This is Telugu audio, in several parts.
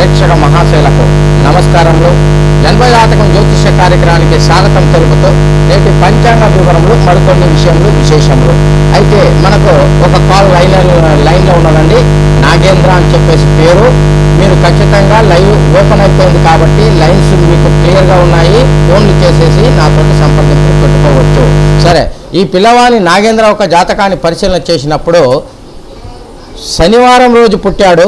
ప్రేక్షక మహాశైలకు నమస్కారములు. జన్మజాతకం జ్యోతిష కార్యక్రమానికి స్వాగతం తెలుపుతూ నేటి పంచాంగ వివరములు మరికొన్ని విశేషములు. అయితే మనకు ఒక కాల్ లైన్లో ఉన్నదండి. నాగేంద్ర అని చెప్పేసి పేరు. మీరు ఖచ్చితంగా లైవ్ ఓపెన్ అయిపోయింది కాబట్టి లైన్స్ మీకు క్లియర్గా ఉన్నాయి. ఫోన్లు చేసేసి నాతోటి సంప్రదింపులు పెట్టుకోవచ్చు. సరే, ఈ పిల్లవాని నాగేంద్ర ఒక జాతకాన్ని పరిశీలన చేసినప్పుడు శనివారం రోజు పుట్టాడు.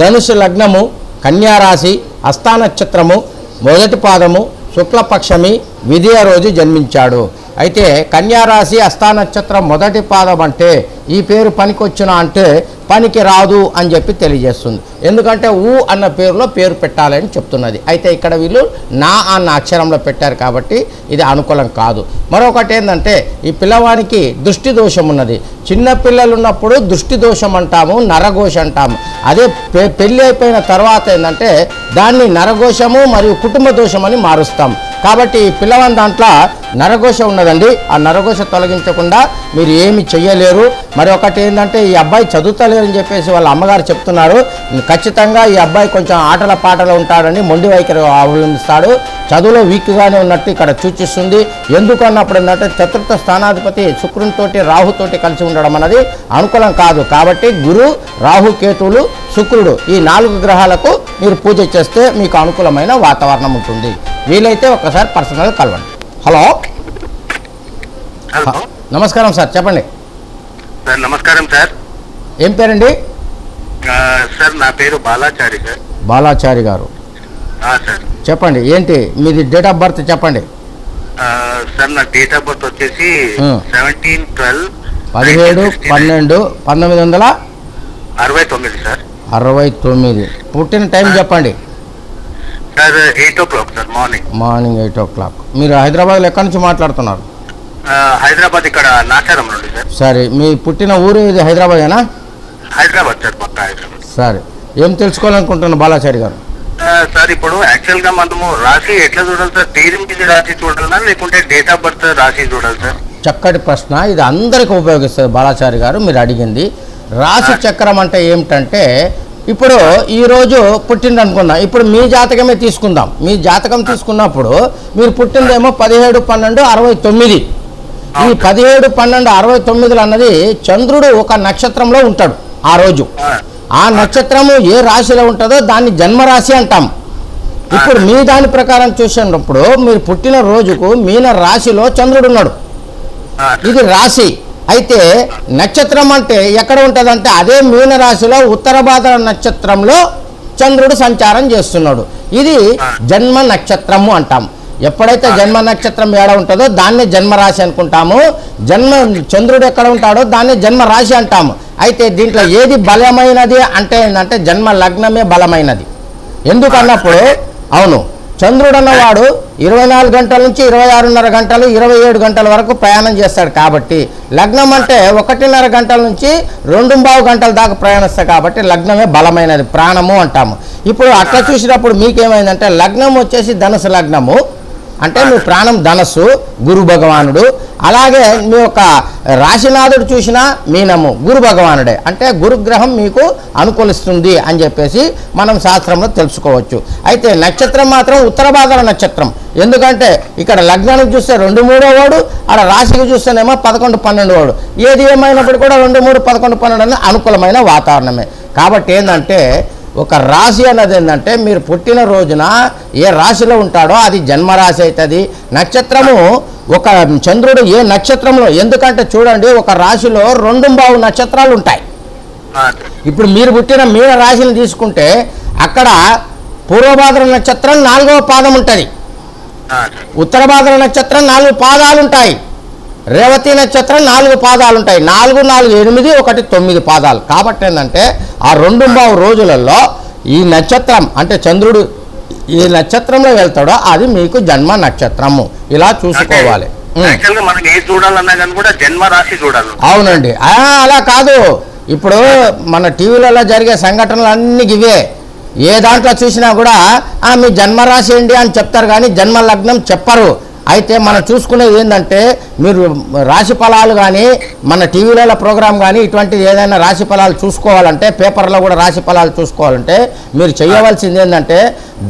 ధనుసు లగ్నము, కన్యారాశి, హస్త నక్షత్రము, మొదటి పాదము, శుక్లపక్షమి, విధియ రోజు జన్మించాడు. అయితే కన్యారాశి, హస్త నక్షత్రం, మొదటి పాదం అంటే ఈ పేరు పనికొచ్చునా అంటే పనికి రాదు అని చెప్పి తెలియజేస్తుంది. ఎందుకంటే ఊ అన్న పేరులో పేరు పెట్టాలని చెప్తున్నది. అయితే ఇక్కడ వీళ్ళు నా అన్న అక్షరంలో పెట్టారు కాబట్టి ఇది అనుకూలం కాదు. మరొకటి ఏంటంటే ఈ పిల్లవానికి దృష్టి దోషం ఉన్నది. చిన్న పిల్లలు ఉన్నప్పుడు దృష్టి దోషం అంటాము, నరఘోష అంటాము. అదే పెళ్ళి అయిపోయిన తర్వాత ఏంటంటే దాన్ని నరఘోషము మరియు కుటుంబ దోషం అని మారుస్తాం. కాబట్టి ఈ పిల్లవాని దాంట్లో నరఘోష ఉన్నదండి. ఆ నరఘోష తొలగించకుండా మీరు ఏమి చెయ్యలేరు. మరి ఒకటి ఏంటంటే ఈ అబ్బాయి చదువుతలేరని చెప్పేసి వాళ్ళ అమ్మగారు చెప్తున్నారు. ఖచ్చితంగా ఈ అబ్బాయి కొంచెం ఆటల పాటలు ఉంటాడని మొండి వైఖరి అవలంబిస్తాడు. చదువులో వీక్గానే ఉన్నట్టు ఇక్కడ సూచిస్తుంది. ఎందుకు అన్నప్పుడు ఏంటంటే చతుర్థ స్థానాధిపతి శుక్రునితోటి రాహుతోటి కలిసి ఉండడం అన్నది అనుకూలం కాదు. కాబట్టి గురు, రాహు, కేతువులు, శుక్రుడు ఈ 4 గ్రహాలకు మీరు పూజ చేస్తే మీకు అనుకూలమైన వాతావరణం ఉంటుంది. వీలైతే ఒకసారి పర్సనల్గా కలవండి. హలో, నమస్కారం సార్, చెప్పండి సార్. నమస్కారం సార్. ఏం పేరండి? సార్ నా పేరు బాలాచారి సార్. బాలాచారి గారు సార్ చెప్పండి, ఏంటి మీది డేట్ ఆఫ్ బర్త్ చెప్పండి. సార్ నా డేట్ ఆఫ్ బర్త్ వచ్చేసి 17/12/1969 సార్. 69. పుట్టిన టైం చెప్పండి. Sir 8 o'clock sir, morning 8 o'clock. మీరు హైదరాబాద్లో ఎక్కడి నుంచి మాట్లాడుతున్నారు? హైదరాబాద్, ఇక్కడ నాచారం నుండి సార్. సరే, మీ పుట్టిన ఊరు ఇది హైదరాబాదేనా? హైదరాబాద్ సార్, పక్కా హైదరాబాద్. సరే, ఏం తెలుసుకోవాలనుకుంటున్నారు బాలాచారి గారు? సార్ ఇప్పుడు యాక్చువల్ గా మనము రాశి ఎట్లా చూడాలి సార్? తీరం మీద రాశి చూడాలా లేకుంటే డేట్ ఆఫ్ బర్త్ రాశి చూడాలి సార్? చక్కటి ప్రశ్న. ఇది అందరికీ ఉపయోగిస్తుంది బాలాచారి గారు మీరు అడిగింది. రాశి చక్రం అంటే ఏమిటంటే ఇప్పుడు ఈరోజు పుట్టింది అనుకుందాం. ఇప్పుడు మీ జాతకమే తీసుకుందాం. మీ జాతకం తీసుకున్నప్పుడు మీరు పుట్టిందేమో 17/12/69. ఈ 17/12/69 అన్నది చంద్రుడు ఒక నక్షత్రంలో ఉంటాడు ఆ రోజు. ఆ నక్షత్రము ఏ రాశిలో ఉంటుందో దాన్ని జన్మరాశి అంటాం. ఇప్పుడు మీ దాని ప్రకారం చూసినప్పుడు మీరు పుట్టిన రోజుకు మీన రాశిలో చంద్రుడు ఉన్నాడు. ఇది రాశి. అయితే నక్షత్రం అంటే ఎక్కడ ఉంటుందంటే అదే మీన రాశిలో ఉత్తరభాద్ర నక్షత్రంలో చంద్రుడు సంచారం చేస్తున్నాడు. ఇది జన్మ నక్షత్రము అంటాం. ఎప్పుడైతే జన్మ నక్షత్రం ఏడ ఉంటుందో దాన్నే జన్మరాశి అనుకుంటాము. చంద్రుడు ఎక్కడ ఉంటాడో దాన్నే జన్మరాశి అంటాము. అయితే దీంట్లో ఏది బలమైనది అంటే ఏంటంటే జన్మ లగ్నమే బలమైనది. ఎందుకన్నప్పుడు అవును, చంద్రుడు అన్నవాడు 24 గంటల నుంచి 26:30 గంటలు 27 గంటల వరకు ప్రయాణం చేస్తాడు. కాబట్టి లగ్నం అంటే 1:30 గంటల నుంచి 2:15 గంటల దాకా ప్రయాణిస్తాడు. కాబట్టి లగ్నమే బలమైనది, ప్రాణము అంటాము. ఇప్పుడు అట్లా చూసినప్పుడు మీకేమైందంటే లగ్నం వచ్చేసి ధనుసు లగ్నము అంటే మీ ప్రాణం ధనస్సు, గురు భగవానుడు. అలాగే మీ యొక్క రాశినాథుడు చూసినా మీనము, గురు భగవానుడే. అంటే గురుగ్రహం మీకు అనుకూలిస్తుంది అని చెప్పేసి మనం శాస్త్రంలో తెలుసుకోవచ్చు. అయితే నక్షత్రం మాత్రం ఉత్తరభాద్ర నక్షత్రం. ఎందుకంటే ఇక్కడ లగ్నానికి చూస్తే 2, 3వ వాడు, అక్కడ రాశికి చూస్తేనేమో 11, 12 వాడు. ఏది ఏమైనప్పుడు కూడా 2, 3, 11, 12 అనేది అనుకూలమైన వాతావరణమే. కాబట్టి ఏంటంటే ఒక రాశి అన్నది ఏంటంటే మీరు పుట్టిన రోజున ఏ రాశిలో ఉంటాడో అది జన్మరాశి అవుతుంది. నక్షత్రము ఒక చంద్రుడు ఏ నక్షత్రంలో, ఎందుకంటే చూడండి ఒక రాశిలో 2 నక్షత్రాలు ఉంటాయి. ఇప్పుడు మీరు పుట్టిన మీన రాశిని తీసుకుంటే అక్కడ పూర్వభాద్ర నక్షత్రం 4వ పాదం ఉంటుంది, ఉత్తరభాద్ర నక్షత్రం 4 పాదాలు ఉంటాయి, రేవతి నక్షత్రం 4 పాదాలు ఉంటాయి. 4, 4, 8, 1, 9 పాదాలు. కాబట్టి ఏంటంటే ఆ 2 రోజులలో ఈ నక్షత్రం అంటే చంద్రుడు ఏ నక్షత్రంలో వెళ్తాడో అది మీకు జన్మ నక్షత్రము. ఇలా చూసుకోవాలి. అవునండి, అలా కాదు. ఇప్పుడు మన టీవీలలో జరిగే సంఘటనలు అన్నీ ఇవే. ఏ దాంట్లో చూసినా కూడా మీ జన్మరాశి ఏంటి అని చెప్తారు కానీ జన్మ లగ్నం చెప్పరు. అయితే మనం చూసుకునేది ఏంటంటే మీరు రాశి ఫలాలు కానీ మన టీవీలలో ప్రోగ్రామ్ కానీ ఇటువంటిది ఏదైనా రాశి ఫలాలు చూసుకోవాలంటే పేపర్లో కూడా రాశి ఫలాలు చూసుకోవాలంటే మీరు చేయవలసింది ఏంటంటే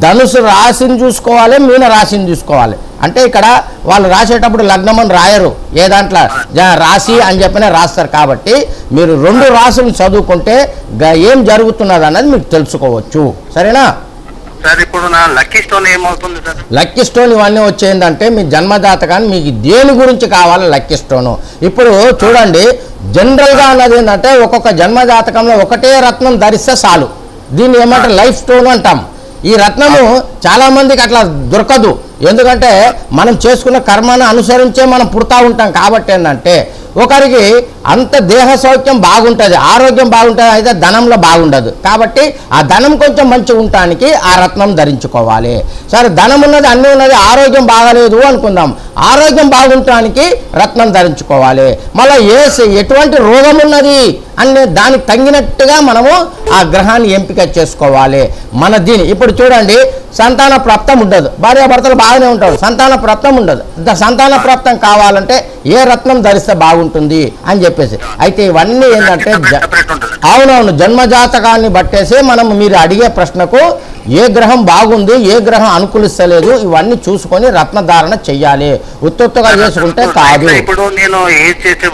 ధనుసు రాశిని చూసుకోవాలి, మీన రాశిని చూసుకోవాలి. అంటే ఇక్కడ వాళ్ళు రాసేటప్పుడు లగ్నం అని రాయరు, ఏ దాంట్లో రాశి అని చెప్పినే రాస్తారు. కాబట్టి మీరు 2 రాశులను చదువుకుంటే ఏం జరుగుతున్నది అన్నది మీకు తెలుసుకోవచ్చు. సరేనా సార్? ఇప్పుడు నా లక్కీ స్టోన్ ఏమవుతుంది సార్? లక్కీ స్టోన్ ఇవన్నీ వచ్చేందంటే మీ జన్మజాతకాన్ని మీకు దేని గురించి కావాలి లక్కీ స్టోను. ఇప్పుడు చూడండి, జనరల్గా అన్నది ఏంటంటే ఒక్కొక్క జన్మజాతకంలో ఒకటే రత్నం ధరిస్తే చాలు. దీన్ని ఏమంటే లైఫ్ స్టోన్ అంటాం. ఈ రత్నము చాలామందికి అట్లా దొరకదు, ఎందుకంటే మనం చేసుకున్న కర్మను అనుసరించే మనం పుడతా ఉంటాం. కాబట్టి ఏంటంటే ఒకరికి అంత దేహ సౌఖ్యం బాగుంటుంది, ఆరోగ్యం బాగుంటుంది, అయితే ధనంలో బాగుండదు. కాబట్టి ఆ ధనం కొంచెం మంచిగా ఉండటానికి ఆ రత్నం ధరించుకోవాలి. సరే, ధనం ఉన్నది, అన్నీ ఉన్నది, ఆరోగ్యం బాగలేదు అనుకుందాం, ఆరోగ్యం బాగుండటానికి రత్నం ధరించుకోవాలి. మళ్ళీ ఎటువంటి రోగం ఉన్నది అనే దానికి తగినట్టుగా మనము ఆ గ్రహాన్ని ఎంపిక చేసుకోవాలి. మన దీని ఇప్పుడు చూడండి, సంతాన ప్రాప్తం ఉండదు, భార్యాభర్తలు బాగానే ఉంటారు, సంతాన ప్రాప్తం ఉండదు. సంతాన ప్రాప్తం కావాలంటే ఏ రత్నం ధరిస్తే బాగుంటుంది అని చెప్పేసి. అయితే ఇవన్నీ ఏంటంటే అవునవును జన్మజాతకాన్ని బట్టేసి మనం మీరు అడిగే ప్రశ్నకు ఏ గ్రహం బాగుంది, ఏ గ్రహం అనుకూలిస్తలేదు, ఇవన్నీ చూసుకొని రత్నధారణ చెయ్యాలి. ఉత్తొత్తుగా చేసుకుంటే కాదు. ఇప్పుడు నేను ఏ చేసే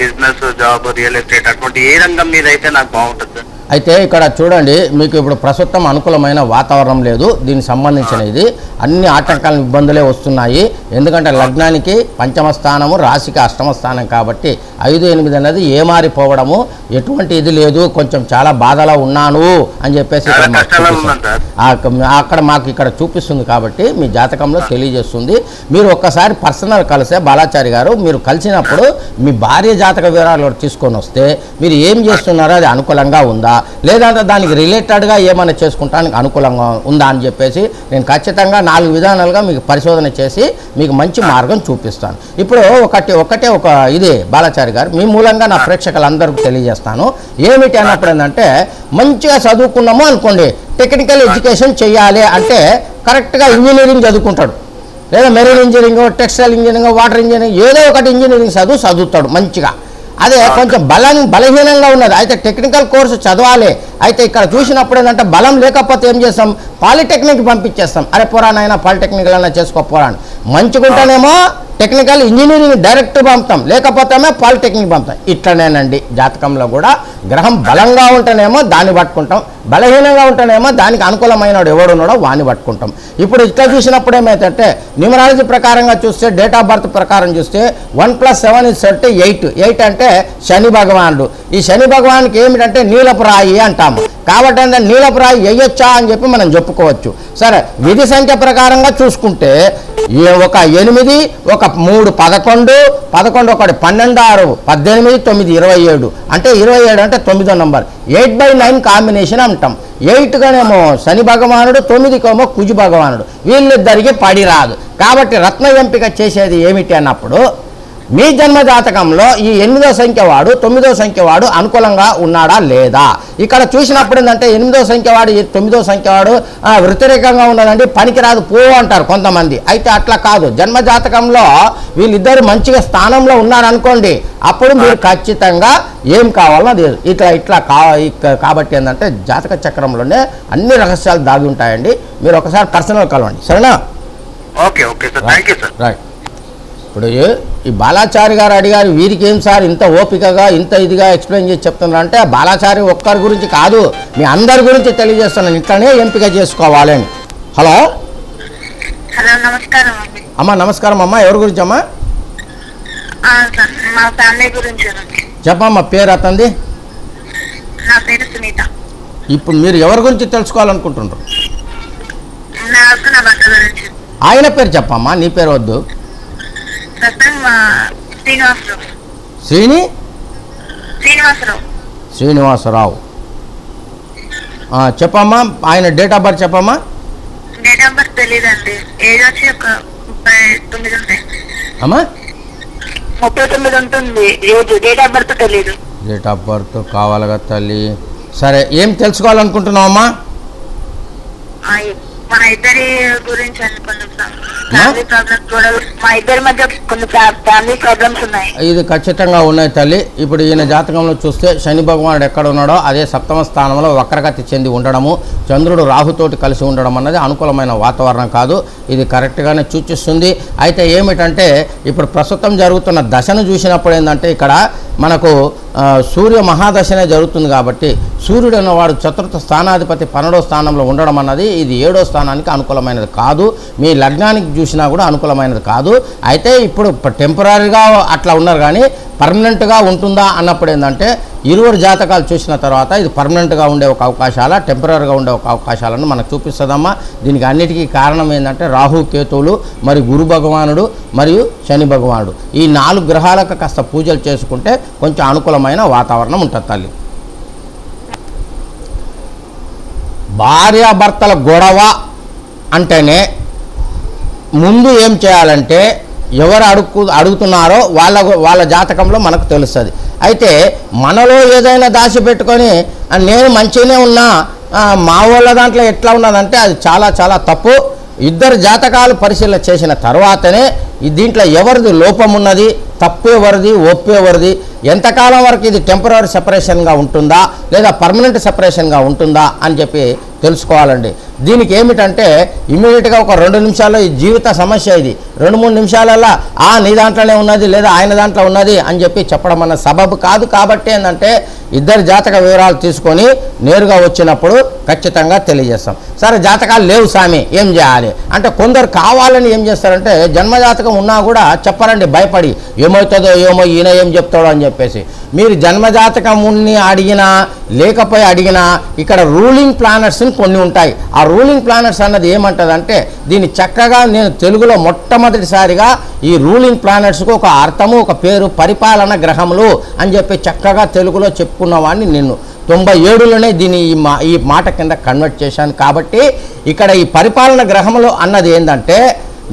బిజినెస్, జాబ్, రియల్ ఎస్టేట్ అటువంటి ఏ రంగం మీద అయితే నాకు బాగుంటుంది? అయితే ఇక్కడ చూడండి, మీకు ఇప్పుడు ప్రస్తుతం అనుకూలమైన వాతావరణం లేదు, దీనికి సంబంధించిన ఇది అన్ని ఆటంకాల ఇబ్బందులే వస్తున్నాయి. ఎందుకంటే లగ్నానికి పంచమ స్థానము, రాశికి అష్టమ స్థానం. కాబట్టి 5, 8 అనేది ఏమారిపోవడము, ఎటువంటి ఇది లేదు, కొంచెం చాలా బాధలో ఉన్నాను అని చెప్పేసి అక్కడ మాకు ఇక్కడ చూపిస్తుంది. కాబట్టి మీ జాతకంలో తెలియజేస్తుంది. మీరు ఒక్కసారి పర్సనల్ కలిసే బాలాచారి గారు, మీరు కలిసినప్పుడు మీ భార్య జాతక వివరాలు తీసుకొని వస్తే మీరు ఏం చేస్తున్నారో అది అనుకూలంగా ఉందా, లేదంటే దానికి రిలేటెడ్గా ఏమైనా చేసుకుంటానికి అనుకూలంగా ఉందా అని చెప్పేసి నేను ఖచ్చితంగా 4 విధానాలుగా మీకు పరిశోధన చేసి మీకు మంచి మార్గం చూపిస్తాను. ఇప్పుడు ఒకటే ఒక ఇది బాలాచారి గారు, మీ మూలంగా నా ప్రేక్షకులందరికీ తెలియజేస్తాను. ఏమిటి అన్నప్పుడు ఏంటంటే, మంచిగా చదువుకున్నాము అనుకోండి, టెక్నికల్ ఎడ్యుకేషన్ చేయాలి అంటే కరెక్ట్గా ఇంజనీరింగ్ చదువుకుంటాడు, లేదా marine engineering, textile engineering, water engineering, ఏదో ఒకటి ఇంజనీరింగ్ చదువుతాడు మంచిగా. అదే కొంచెం బలహీనంగా ఉన్నది, అయితే టెక్నికల్ కోర్సు చదవాలి. అయితే ఇక్కడ చూసినప్పుడు ఏంటంటే బలం లేకపోతే ఏం చేస్తాం, పాలిటెక్నిక్ పంపించేస్తాం. అరే పురాణైనా పాలిటెక్నికల్ అయినా చేసుకోపోరాని. మంచిగుంటేనేమో టెక్నికల్ ఇంజనీరింగ్ డైరెక్ట్ పంపుతాం, లేకపోతేనే పాలిటెక్నిక్ పంపుతాం. ఇట్లనేనండి జాతకంలో కూడా గ్రహం బలంగా ఉంటేనేమో దాన్ని పట్టుకుంటాం, బలహీనంగా ఉంటేనేమో దానికి అనుకూలమైన ఎవడున్నాడో వాడిని పట్టుకుంటాం. ఇప్పుడు ఇట్లా చూసినప్పుడు ఏమైతే న్యూమరాలజీ ప్రకారంగా చూస్తే, డేట్ ఆఫ్ బర్త్ ప్రకారం చూస్తే 1 + 7 = 8. 8 అంటే శని భగవానుడు. ఈ శని భగవానికి ఏమిటంటే నీలపు రాయి అంటాము. కాబట్టి అంటే నీలపు రాయి వేయొచ్చా అని చెప్పి మనం చెప్పుకోవచ్చు. సరే, విధి సంఖ్య ప్రకారంగా చూసుకుంటే ఒక 8, ఒక 3 11, 11 1 12, 6 18, 9 27. అంటే 27 అంటే 9వ నంబర్. 8/9 కాంబినేషన్ అంటాం. 8గానేమో శని భగవానుడు, 9కేమో కుజు భగవానుడు. వీళ్ళిద్దరికి పడి రాదు. కాబట్టి రత్న ఎంపిక చేసేది ఏమిటి అన్నప్పుడు, మీ జన్మజాతకంలో ఈ 8వ సంఖ్య వాడు, 9వ సంఖ్య వాడు అనుకూలంగా ఉన్నాడా లేదా. ఇక్కడ చూసినప్పుడు ఏంటంటే 8వ సంఖ్య వాడు, 9వ సంఖ్య వాడు వ్యతిరేకంగా ఉన్నదండి, పనికిరాదు పో అంటారు కొంతమంది. అయితే అట్లా కాదు, జన్మజాతకంలో వీళ్ళిద్దరు మంచిగా స్థానంలో ఉన్నారనుకోండి, అప్పుడు మీరు ఖచ్చితంగా ఏం కావాలో అది ఇట్లా కాబట్టి ఏంటంటే జాతక చక్రంలోనే అన్ని రహస్యాలు దాగి ఉంటాయండి. మీరు ఒకసారి పర్సనల్ కలవండి, సరేనా? Okay sir, thank you sir. Right. ఇప్పుడు ఈ బాలాచారి గారు అడిగారు, వీరికి ఏం సార్ ఇంత ఓపికగా ఇంత ఇదిగా ఎక్స్ప్లెయిన్ చేసి చెప్తున్నారంటే, బాలాచారి ఒక్కరి గురించి కాదు, మీ అందరి గురించి తెలియజేస్తున్నాను, ఇట్లనే ఎంపిక చేసుకోవాలని. హలో నమస్కారం అమ్మా. నమస్కారం అమ్మా. ఎవరి గురించి అమ్మా? మా ఫ్యామిలీ గురించి చెప్పమ్మా. పేరు అతంది? నా పేరు సునీత. ఇప్పుడు మీరు ఎవరి గురించి తెలుసుకోవాలనుకుంటున్నారు? ఆయన పేరు చెప్పమ్మా, నీ పేరు వద్దు. శ్రీనివాసరావు. చెప్పమ్మా, ఆయన డేట్ ఆఫ్ బర్త్ చెప్పమ్మా. డేట్ ఆఫ్ బర్త్ తెలియదండి, ఏజ్ వచ్చి ఒక 39 ఉంటాయి అమ్మా. 39 ఉంటుంది ఏజ్, డేట్ ఆఫ్ బర్త్ తెలియదు. డేట్ ఆఫ్ బర్త్ కావాలిగా తల్లి. సరే, ఏం తెలుసుకోవాలనుకుంటున్నావు అమ్మా? మా ఇద్దరి గురించి అండి కొంచెం ఫ్యామిలీ ప్రాబ్లమ్స్ కూడా మా ఇద్దరి మధ్య కొన్ని ఫ్యామిలీ ప్రాబ్లమ్స్ ఉన్నాయి. ఇది ఖచ్చితంగా ఉన్నాయి తల్లి. ఇప్పుడు ఈయన జాతకంలో చూస్తే శని భగవానుడు ఎక్కడ ఉన్నాడో అదే సప్తమ స్థానంలో వక్రగతి చెంది ఉండడము, చంద్రుడు రాహుతోటి కలిసి ఉండడం అన్నది అనుకూలమైన వాతావరణం కాదు. ఇది కరెక్ట్గానే సూచిస్తుంది. అయితే ఏమిటంటే ఇప్పుడు ప్రస్తుతం జరుగుతున్న దశను చూసినప్పుడు ఏంటంటే ఇక్కడ మనకు సూర్య మహాదశనే జరుగుతుంది కాబట్టి సూర్యుడు అన్నవాడు చతుర్థ స్థానాధిపతి 12వ స్థానంలో ఉండడం అన్నది ఇది 7వ స్థానానికి అనుకూలమైనది కాదు. మీ లగ్నానికి చూసినా కూడా అనుకూలమైనది కాదు. అయితే ఇప్పుడు టెంపరీగా అట్లా ఉన్నారు కానీ పర్మనెంట్గా ఉంటుందా అన్నప్పుడు ఏంటంటే ఇరువురు జాతకాలు చూసిన తర్వాత ఇది పర్మనెంట్గా ఉండే ఒక అవకాశాల టెంపరీగా ఉండే ఒక అవకాశాలను మనకు చూపిస్తుందమ్మా. దీనికి అన్నిటికీ కారణం ఏంటంటే రాహు కేతువులు మరి గురు భగవానుడు మరియు శని భగవానుడు ఈ 4 గ్రహాలకు కాస్త పూజలు చేసుకుంటే కొంచెం అనుకూలమైన వాతావరణం ఉంటుంది తల్లి. భార్యాభర్తల గొడవ అంటేనే ముందు ఏం చేయాలంటే ఎవరు అడుగుతున్నారో వాళ్ళ జాతకంలో మనకు తెలుస్తుంది. అయితే మనలో ఏదైనా దాచిపెట్టుకొని నేను మంచిగానే ఉన్నా మా వాళ్ళ దాంట్లో ఎట్లా ఉన్నదంటే అది చాలా చాలా తప్పు. ఇద్దరు జాతకాలు పరిశీలన చేసిన తర్వాతనే దీంట్లో ఎవరిది లోపం ఉన్నది, తప్పు ఎవరిది, ఒప్పు ఎవరిది, ఎంతకాలం వరకు ఇది టెంపరీ సెపరేషన్గా ఉంటుందా లేదా పర్మనెంట్ సెపరేషన్గా ఉంటుందా అని చెప్పి తెలుసుకోవాలండి. దీనికి ఏమిటంటే ఇమీడియట్గా ఒక 2 నిమిషాల్లో ఈ జీవిత సమస్య ఇది 2-3 నిమిషాలల్లో నీ దాంట్లోనే ఉన్నది లేదా ఆయన దాంట్లో ఉన్నది అని చెప్పి చెప్పడం అన్న సబబు కాదు. కాబట్టి ఏంటంటే ఇద్దరు జాతక వివరాలు తీసుకొని నేరుగా వచ్చినప్పుడు ఖచ్చితంగా తెలియజేస్తాం. సరే జాతకాలు లేవు స్వామి ఏం చేయాలి అంటే కొందరు కావాలని ఏం చేస్తారంటే జన్మజాతకం ఉన్నా కూడా చెప్పరండి భయపడి ఏమవుతుందో ఏమో ఈయన ఏం చెప్తాడో అని చెప్పేసి. మీరు జన్మజాతకముని అడిగినా లేకపోయి అడిగినా ఇక్కడ రూలింగ్ ప్లానెట్స్ని కొన్ని ఉంటాయి. ఆ రూలింగ్ ప్లానెట్స్ అన్నది ఏమంటుందంటే దీన్ని చక్కగా నేను తెలుగులో మొట్టమొదటిసారిగా ఈ రూలింగ్ ప్లానెట్స్కు ఒక అర్థము ఒక పేరు పరిపాలన గ్రహములు అని చెప్పి చక్కగా తెలుగులో చెప్పుకున్నవాడిని నేను 97లోనే దీన్ని ఈ మాట కింద కన్వర్ట్ చేశాను. కాబట్టి ఇక్కడ ఈ పరిపాలన గ్రహములు అన్నది ఏంటంటే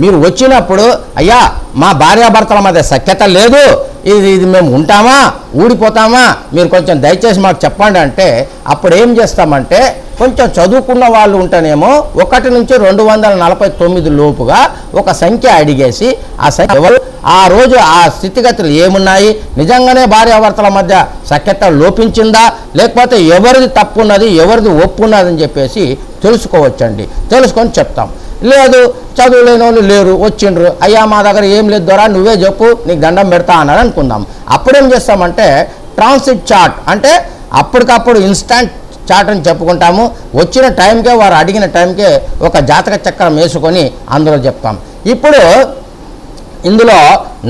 మీరు వచ్చినప్పుడు అయ్యా మా భార్యాభర్తల మధ్య సఖ్యత లేదు, ఇది మేము ఉంటామా ఊడిపోతామా మీరు కొంచెం దయచేసి మాకు చెప్పండి అంటే అప్పుడు ఏం చేస్తామంటే కొంచెం చదువుకున్న వాళ్ళు ఉంటేనేమో 1 నుంచి 249 లోపుగా ఒక సంఖ్య అడిగేసి ఆ సంఖ్య ఎవరు ఆ రోజు ఆ స్థితిగతులు ఏమున్నాయి, నిజంగానే భార్యాభర్తల మధ్య సఖ్యత లోపించిందా లేకపోతే ఎవరిది తప్పు ఉన్నది ఎవరిది ఒప్పు ఉన్నదని చెప్పేసి తెలుసుకోవచ్చండి. తెలుసుకొని చెప్తాం. లేదు చదువులేని వాళ్ళు లేరు వచ్చిండ్రు అయ్యా మా దగ్గర ఏం లేదు దొరా నువ్వే చెప్పు నీకు దండం పెడతా అన్నారు అనుకుందాం. అప్పుడేం చేస్తామంటే ట్రాన్సిట్ చార్ట్ అంటే అప్పటికప్పుడు ఇన్స్టాంట్ చార్ట్ అని చెప్పుకుంటాము. వచ్చిన టైంకే వారు అడిగిన టైంకే ఒక జాతక చక్రం వేసుకొని అందులో చెప్తాం. ఇప్పుడు ఇందులో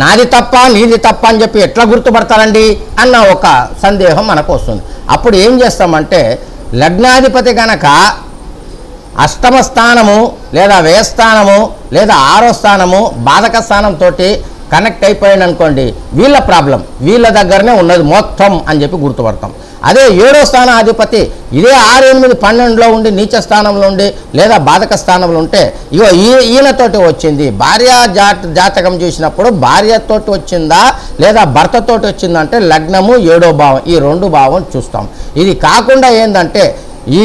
నాది తప్ప నీది తప్ప అని చెప్పి ఎట్లా గుర్తుపడతారండి అన్న ఒక సందేహం మనకు వస్తుంది. అప్పుడు ఏం చేస్తామంటే లగ్నాధిపతి కనుక అష్టమ స్థానము లేదా వ్యయస్థానము లేదా 6వ స్థానము బాధక స్థానంతో కనెక్ట్ అయిపోయింది అనుకోండి వీళ్ళ ప్రాబ్లం వీళ్ళ దగ్గరనే ఉన్నది మొత్తం అని చెప్పి గుర్తుపడతాం. అదే 7వ స్థానాధిపతి ఇదే 6, 8, 12లో ఉండి నీచ స్థానంలో ఉండి లేదా బాధక స్థానంలో ఉంటే ఇగో ఈయనతోటి వచ్చింది భార్య జాతకం చూసినప్పుడు భార్యతోటి వచ్చిందా లేదా భర్తతోటి వచ్చిందంటే లగ్నము 7వ భావం ఈ 2 భావం చూస్తాం. ఇది కాకుండా ఏంటంటే ఈ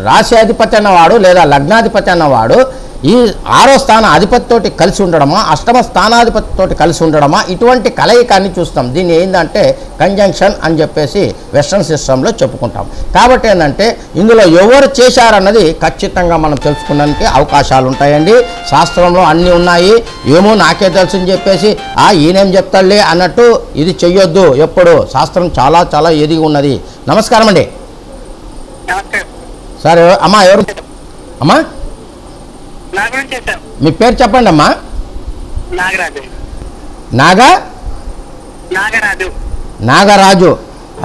రాశి అధిపతి అన్నవాడు లేదా లగ్నాధిపతి అన్నవాడు ఈ 6వ స్థాన అధిపతితోటి కలిసి ఉండడమా అష్టమ స్థానాధిపతితోటి కలిసి ఉండడమా ఇటువంటి కలయికాన్ని చూస్తాం. దీన్ని ఏంటంటే కంజంక్షన్ అని చెప్పేసి వెస్ట్రన్ సిస్టంలో చెప్పుకుంటాం. కాబట్టి ఏంటంటే ఇందులో ఎవరు చేశారన్నది ఖచ్చితంగా మనం తెలుసుకోవడానికి అవకాశాలు ఉంటాయండి. శాస్త్రంలో అన్నీ ఉన్నాయి. ఏమో నాకే తెలుసు అని చెప్పేసి ఈయనేం చెప్తాడులే అన్నట్టు ఇది చెయ్యొద్దు. ఎప్పుడు శాస్త్రం చాలా చాలా ఎదిగి ఉన్నది. నమస్కారం అండి. సరే అమ్మా ఎవరు అమ్మా మీ పేరు చెప్పండి అమ్మా. నాగరాజు.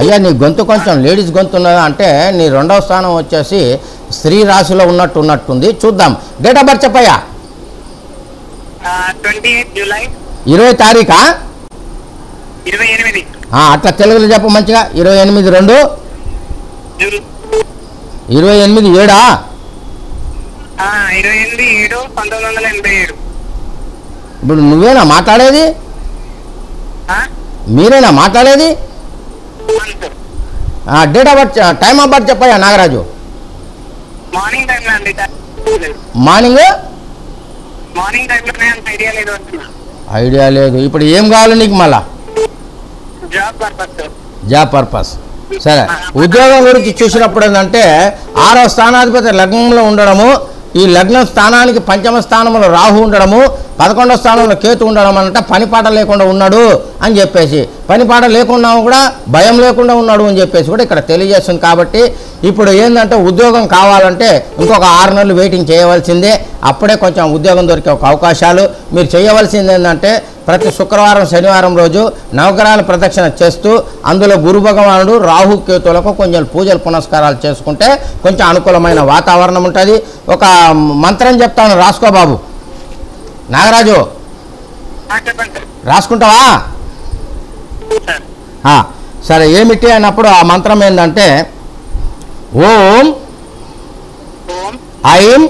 అయ్యా నీ గొంతు కొంచెం లేడీస్ గొంతు ఉన్నదా అంటే నీ 2వ స్థానం వచ్చేసి స్త్రీ రాశిలో ఉన్నట్టుంది. చూద్దాం. డేట్ ఆఫ్ బర్త్ చెప్పయ్యా. 28 జూలై 20 తారీఖా 28 అట్లా తెలుగులో చెప్పు మంచిగా. 28/2 28/7 28/7/1987. ఇప్పుడు నువ్వేనా మాట్లాడేది మీరేనా మాట్లాడేది date of birth time of birth చెప్పయ్యా నాగరాజు. మార్నింగ్ టైం అండి మార్నింగ్ టైంలో అంత ఐడియా లేదు అంటున్నా. ఐడియా లేదు. ఇప్పుడు ఏం కావాలి నీకు మళ్ళా? Job purpose. Job purpose. సరే, ఉద్యోగం గురించి చూసినప్పుడు ఏంటంటే 6వ స్థానాధిపతి లగ్నంలో ఉండడము, ఈ లగ్నం స్థానానికి 5వ స్థానంలో రాహు ఉండడము, 11వ స్థానంలో కేతు ఉండడం అంటే పనిపాట లేకుండా ఉన్నాడు అని చెప్పేసి, పనిపాట లేకుండా కూడా భయం లేకుండా ఉన్నాడు అని చెప్పేసి కూడా ఇక్కడ తెలియజేస్తుంది. కాబట్టి ఇప్పుడు ఏంటంటే ఉద్యోగం కావాలంటే ఇంకొక 6 నెలలు వెయిటింగ్ చేయవలసిందే. అప్పుడే కొంచెం ఉద్యోగం దొరికే ఒక అవకాశాలు. మీరు చేయవలసింది ఏంటంటే ప్రతి శుక్రవారం శనివారం రోజు నవగ్రహాల ప్రదక్షిణ చేస్తూ అందులో గురు భగవానుడు రాహు కేతులకు కొంచెం పూజలు పునస్కారాలు చేసుకుంటే కొంచెం అనుకూలమైన వాతావరణం ఉంటుంది. ఒక మంత్రం చెప్తాను, రాసుకో బాబు. నాగరాజు రాసుకుంటావా? సరే, ఏమిటి అన్నప్పుడు ఆ మంత్రం ఏంటంటే ఓం ఐం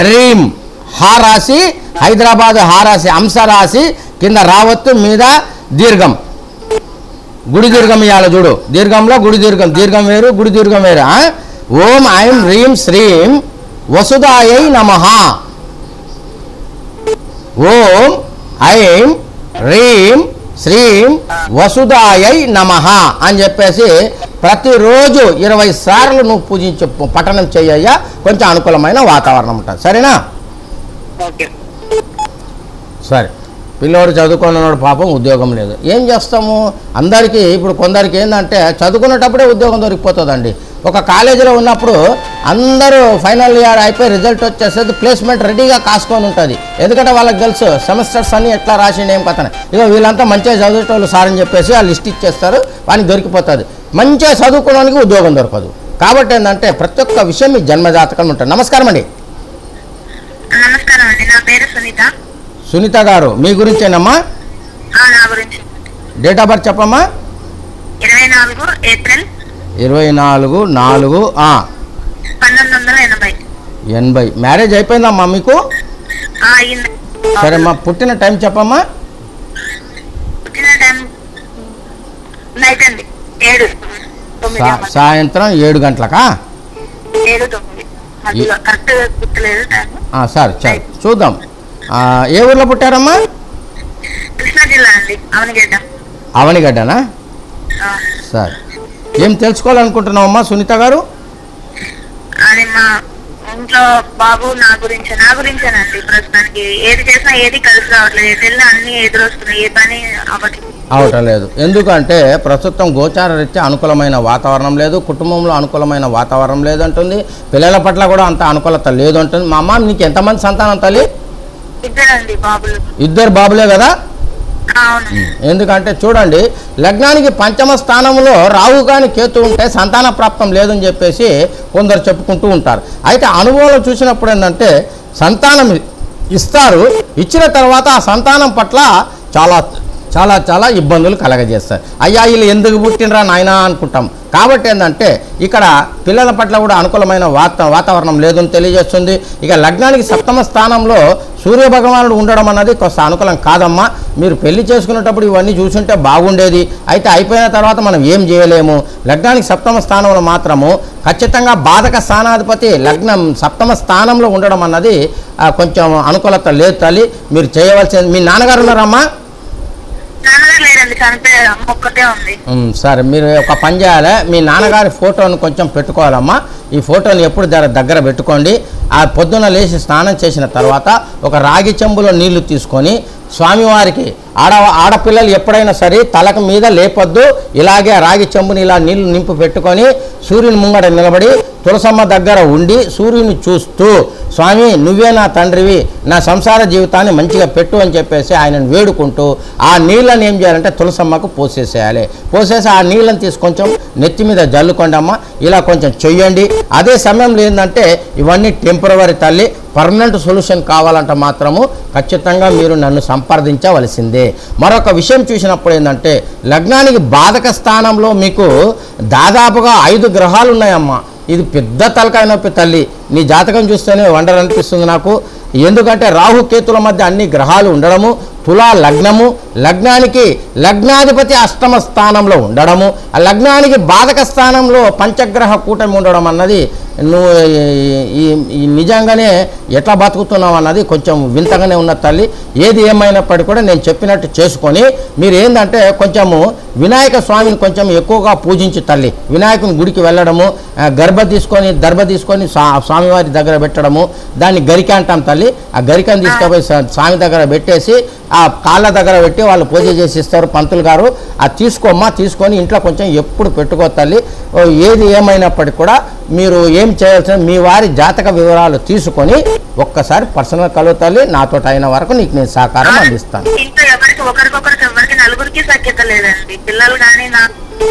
రీం. హా రాశి హైదరాబాద్, హా రాశి అంశ రాశి కింద రావత్తు మీద దీర్ఘం, గుడి దీర్ఘం ఇవ్వాలి చూడు. దీర్ఘంలో గుడి దీర్ఘం, దీర్ఘం వేరు గుడి దీర్ఘం వేరు. ఓం ఐం హ్రీం శ్రీం వసుదాయై నమః. ఓం ఐం హ్రీం శ్రీం వసుదాయై నమః అని చెప్పేసి ప్రతిరోజు 20 సార్లు నువ్వు పూజించు, పఠనం చెయ్యయ్యా. కొంచెం అనుకూలమైన వాతావరణం ఉంటుంది. సరేనా? సరే, పిల్లోడు చదువుకున్నాడు, పాపం ఉద్యోగం లేదు. ఏం చేస్తాము? అందరికీ ఇప్పుడు కొందరికి ఏంటంటే చదువుకునేటప్పుడే ఉద్యోగం దొరికిపోతుందండి. ఒక కాలేజీలో ఉన్నప్పుడు అందరూ ఫైనల్ ఇయర్ అయిపోయి రిజల్ట్ వచ్చేసేది ప్లేస్మెంట్ రెడీగా కాసుకొని ఉంటుంది. ఎందుకంటే వాళ్ళకి తెలుసు సెమిస్టర్స్ అన్నీ ఎట్లా రాసిండి ఏం కథనే. ఇక వీళ్ళంతా మంచిగా చదివేటోళ్ళు సార్ అని చెప్పేసి వాళ్ళు లిస్ట్ ఇచ్చేస్తారు, వానికి దొరికిపోతుంది. మంచిగా చదువుకోవడానికి ఉద్యోగం దొరకదు. కాబట్టి ఏంటంటే ప్రతి ఒక్క విషయం మీ జన్మజాతకం ఉంటుంది. నమస్కారం అండి. నమస్కారం అండి, నా పేరు సునీత. సునీత గారు, మీ గురించేనమ్మా? నా గురించి. డేట్ ఆఫ్ బర్త్ చెప్పమ్మా. 24 ఏప్రిల్ 1980. మ్యారేజ్ అయిపోయిందమ్మా మీకు? సరే అమ్మా, పుట్టిన టైం చెప్పమ్మా. పుట్టిన టైం నైట్ అండి, 7 సాయంత్రం 7 గంటలకా? 7-9 కరెక్ట్ గుర్తులేదు టైం. సరే సరే చూద్దాం. ఏ ఊర్లో పుట్టారమ్మా? కృష్ణా జిల్లా అండి, అవనిగడ్డ. అవనిగడ్డనా? సరే, ఏం తెలుసుకోవాలనుకుంటున్నావమ్మా సునీత గారు? అది మా ఇంట్లో బాబు నా గురించేనండి. ప్రస్తుతానికి ఏది చేసినా ఏది కలిసి రావట్లేదు, ఏది వెళ్ళినా అన్ని ఎదురొస్తున్నాయి, ఏ పని అవటం లేదు. ఎందుకంటే ప్రస్తుతం గోచార రీత్యా అనుకూలమైన వాతావరణం లేదు, కుటుంబంలో అనుకూలమైన వాతావరణం లేదంటుంది, పిల్లల పట్ల కూడా అంత అనుకూలత లేదు అంటుంది. మా అమ్మ, నీకు ఎంతమంది సంతానం తల్లి? 2 బాబులు. 2 బాబులే కదా? ఎందుకంటే చూడండి, లగ్నానికి 5వ స్థానంలో రాహు కానీ కేతు ఉంటే సంతాన ప్రాప్తం లేదని చెప్పేసి కొందరు చెప్పుకుంటూ ఉంటారు. అయితే అనుభవంలో చూసినప్పుడు ఏంటంటే సంతానం ఇస్తారు, ఇచ్చిన తర్వాత ఆ సంతానం పట్ల చాలా చాలా చాలా ఇబ్బందులు కలగజేస్తారు. అయ్యా వీళ్ళు ఎందుకు పుట్టినరా నాయనా అనుకుంటాం. కాబట్టి ఏంటంటే ఇక్కడ పిల్లల పట్ల కూడా అనుకూలమైన వాతావరణం లేదని తెలియజేస్తుంది. ఇక లగ్నానికి 7వ స్థానంలో సూర్య భగవానుడు ఉండడం అన్నది కొంత అనుకూలం కాదమ్మా. మీరు పెళ్లి చేసుకునేటప్పుడు ఇవన్నీ చూసుంటే బాగుండేది. అయితే అయిపోయిన తర్వాత మనం ఏం చేయలేము. లగ్నానికి 7వ స్థానంలో మాత్రము ఖచ్చితంగా బాధక స్థానాధిపతి లగ్నం 7వ స్థానంలో ఉండడం అన్నది కొంచెం అనుకూలత లేదు తల్లి. మీరు చేయవలసింది, మీ నాన్నగారు ఉన్నారమ్మా? సరే, మీరు ఒక పని చేయాలి, మీ నాన్నగారి ఫోటోను కొంచెం పెట్టుకోవాలమ్మా. ఈ ఫోటోని ఎప్పుడు దగ్గర పెట్టుకోండి. ఆ పొద్దున లేచి స్నానం చేసిన తర్వాత ఒక రాగి చెంబులో నీళ్లు తీసుకొని స్వామివారికి ఆడపిల్లలు ఎప్పుడైనా సరే తలకు మీద లేపొద్దు, ఇలాగే రాగి చెంబుని ఇలా నీళ్లు నింపు పెట్టుకొని సూర్యుని ముంగట నిలబడి తులసమ్మ దగ్గర ఉండి సూర్యుని చూస్తూ, స్వామి నువ్వే నా తండ్రివి, నా సంసార జీవితాన్ని మంచిగా పెట్టు అని చెప్పేసి ఆయనను వేడుకుంటూ ఆ నీళ్ళని ఏం చేయాలంటే తులసమ్మకు పోసేసేయాలి. పోసేసి ఆ నీళ్ళని తీసి కొంచెం నెత్తి మీద జల్లుకోండమ్మ, ఇలా కొంచెం చెయ్యండి. అదే సమయంలో ఏంటంటే ఇవన్నీ టెంపరవరీ తల్లి, పర్మనెంట్ సొల్యూషన్ కావాలంటే మాత్రము ఖచ్చితంగా మీరు నన్ను సంప్రదించవలసిందే. మరొక విషయం చూసినప్పుడు ఏంటంటే లగ్నానికి బాధక స్థానంలో మీకు దాదాపుగా 5 గ్రహాలు ఉన్నాయమ్మా. ఇది పెద్ద తలకాయ నొప్పి తల్లి. నీ జాతకం చూస్తేనే వండర్ అనిపిస్తుంది నాకు. ఎందుకంటే రాహుకేతుల మధ్య అన్ని గ్రహాలు ఉండడము, తులా లగ్నము, లగ్నానికి లగ్నాధిపతి 8వ స్థానంలో ఉండడము, ఆ లగ్నానికి బాధక స్థానంలో పంచగ్రహ కూటమి ఉండడం అన్నది నువ్వు ఈ నిజంగానే ఎట్లా బతుకుతున్నావు అన్నది కొంచెం వింతగానే ఉన్న తల్లి. ఏది ఏమైనప్పటికీ కూడా నేను చెప్పినట్టు చేసుకొని మీరు ఏంటంటే కొంచెము వినాయక స్వామిని కొంచెం ఎక్కువగా పూజించి తల్లి, వినాయకుని గుడికి వెళ్ళడము, దర్భ తీసుకొని స్వామివారి దగ్గర పెట్టడము, దాన్ని గరిక అంటాం తల్లి. ఆ గరికను తీసుకుపోయి స్వామి దగ్గర పెట్టేసి ఆ కాళ్ళ దగ్గర పెట్టి వాళ్ళు పూజ చేసి ఇస్తారు పంతులు గారు. అది తీసుకోమ్మా, తీసుకొని ఇంట్లో కొంచెం ఎప్పుడు పెట్టుకో తల్లి. ఏది ఏమైనప్పటికీ కూడా మీరు ఏం చేయాల్సిన మీ వారి జాతక వివరాలు తీసుకొని ఒక్కసారి పర్సనల్ కలువ తల్లి, నాతో అయిన వరకు నీకు నేను సహకారం అందిస్తాను. ఇంకా ఎవరికి నలుగురికి సఖ్యత లేదండి. పిల్లలు కానీ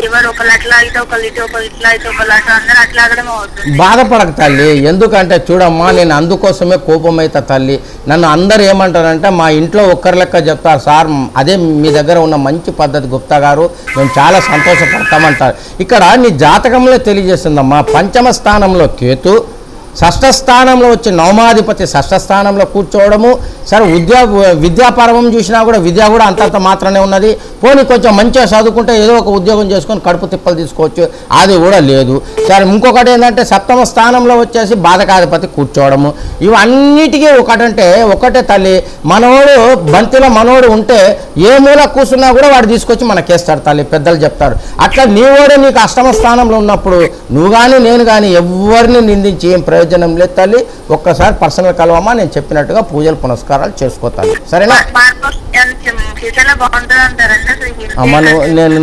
ఎవరు ఒకళ్ళు అట్లా అయితే ఒకళ్ళు ఇటు, ఒకళ్ళు ఇట్లా అయితే ఒకళ్ళు అట్లా, అందరూ అట్లా ఆగడమే అవుతుంది. బాధపడక తల్లి, ఎందుకంటే చూడమ్మా నేను అందుకోసమే కోపమైతే తల్లి. నన్ను అందరు ఏమంటారంటే మా ఇంట్లో ఒక్కరి లెక్క చెప్తారు సార్, అదే మీ దగ్గర ఉన్న మంచి పద్ధతి గుప్తా గారు, మేము చాలా సంతోషపడతామంటారు. ఇక్కడ నీ జాతకంలో తెలియజేస్తుందమ్మా, పంచమ స్థానంలో కేతు, షష్ఠ స్థానంలో వచ్చి నవమాధిపతి షష్ఠ స్థానంలో కూర్చోవడము. సరే విద్యాపరమం చూసినా కూడా విద్య కూడా అంతంత మాత్రమే ఉన్నది. పోనీ కొంచెం మంచిగా చదువుకుంటే ఏదో ఒక ఉద్యోగం చేసుకొని కడుపు తిప్పలు తీసుకోవచ్చు, అది కూడా లేదు. సరే ఇంకొకటి ఏంటంటే సప్తమ స్థానంలో వచ్చేసి బాధకాధిపతి కూర్చోవడము. ఇవన్నిటికీ ఒకటే తల్లి, మనోడు బంతిలో మనోడు ఉంటే ఏ మూల కూర్చున్నా కూడా వాడు తీసుకొచ్చి మనకేస్తాడు తల్లి, పెద్దలు చెప్తారు. అట్లా నీవోడే నీకు అష్టమ స్థానంలో ఉన్నప్పుడు నువ్వు కానీ నేను కానీ ఎవరిని నిందించి ఏం ప్రయోజనం లేదు తల్లి. ఒక్కసారి పర్సనల్ కలవమ్మా, నేను చెప్పినట్టుగా పూజలు పునస్కారాలు చేసుకోతాను, సరేనా అమ్మ?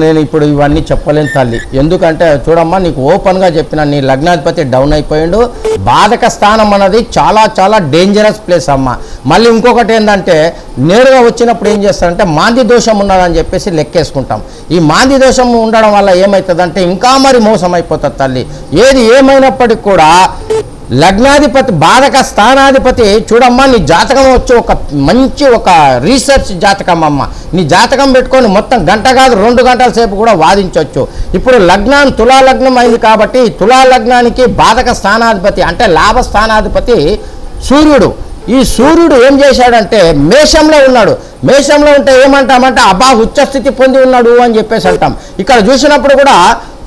నేను ఇప్పుడు ఇవన్నీ చెప్పలేను తల్లి, ఎందుకంటే చూడమ్మా నీకు ఓపెన్గా చెప్పిన, నీ లగ్నాధిపతి డౌన్ అయిపోయిండు. బాధక స్థానం అన్నది చాలా చాలా డేంజరస్ ప్లేస్ అమ్మ. మళ్ళీ ఇంకొకటి ఏంటంటే నేరుగా వచ్చినప్పుడు ఏం చేస్తారంటే మాంది దోషం ఉన్నదని చెప్పేసి లెక్కేసుకుంటాం. ఈ మాంది దోషం ఉండడం వల్ల ఏమవుతుందంటే ఇంకా మరి మోసం అయిపోతుంది తల్లి. ఏది ఏమైనప్పటికీ కూడా లగ్నాధిపతి బాధక స్థానాధిపతి చూడమ్మా, నీ జాతకం వచ్చి ఒక రీసెర్చ్ జాతకం అమ్మ. నీ జాతకం పెట్టుకొని మొత్తం గంట కాదు 2 గంటల సేపు కూడా వాదించవచ్చు. ఇప్పుడు తులా లగ్నం అయింది కాబట్టి తులా లగ్నానికి బాధక స్థానాధిపతి అంటే లాభ స్థానాధిపతి సూర్యుడు. ఈ సూర్యుడు ఏం చేశాడంటే మేషంలో ఉన్నాడు. మేషంలో ఉంటే ఏమంటామంటే అబ్బా ఉచ్చస్థితి పొంది ఉన్నాడు అని చెప్పేసి అంటాం. ఇక్కడ చూసినప్పుడు కూడా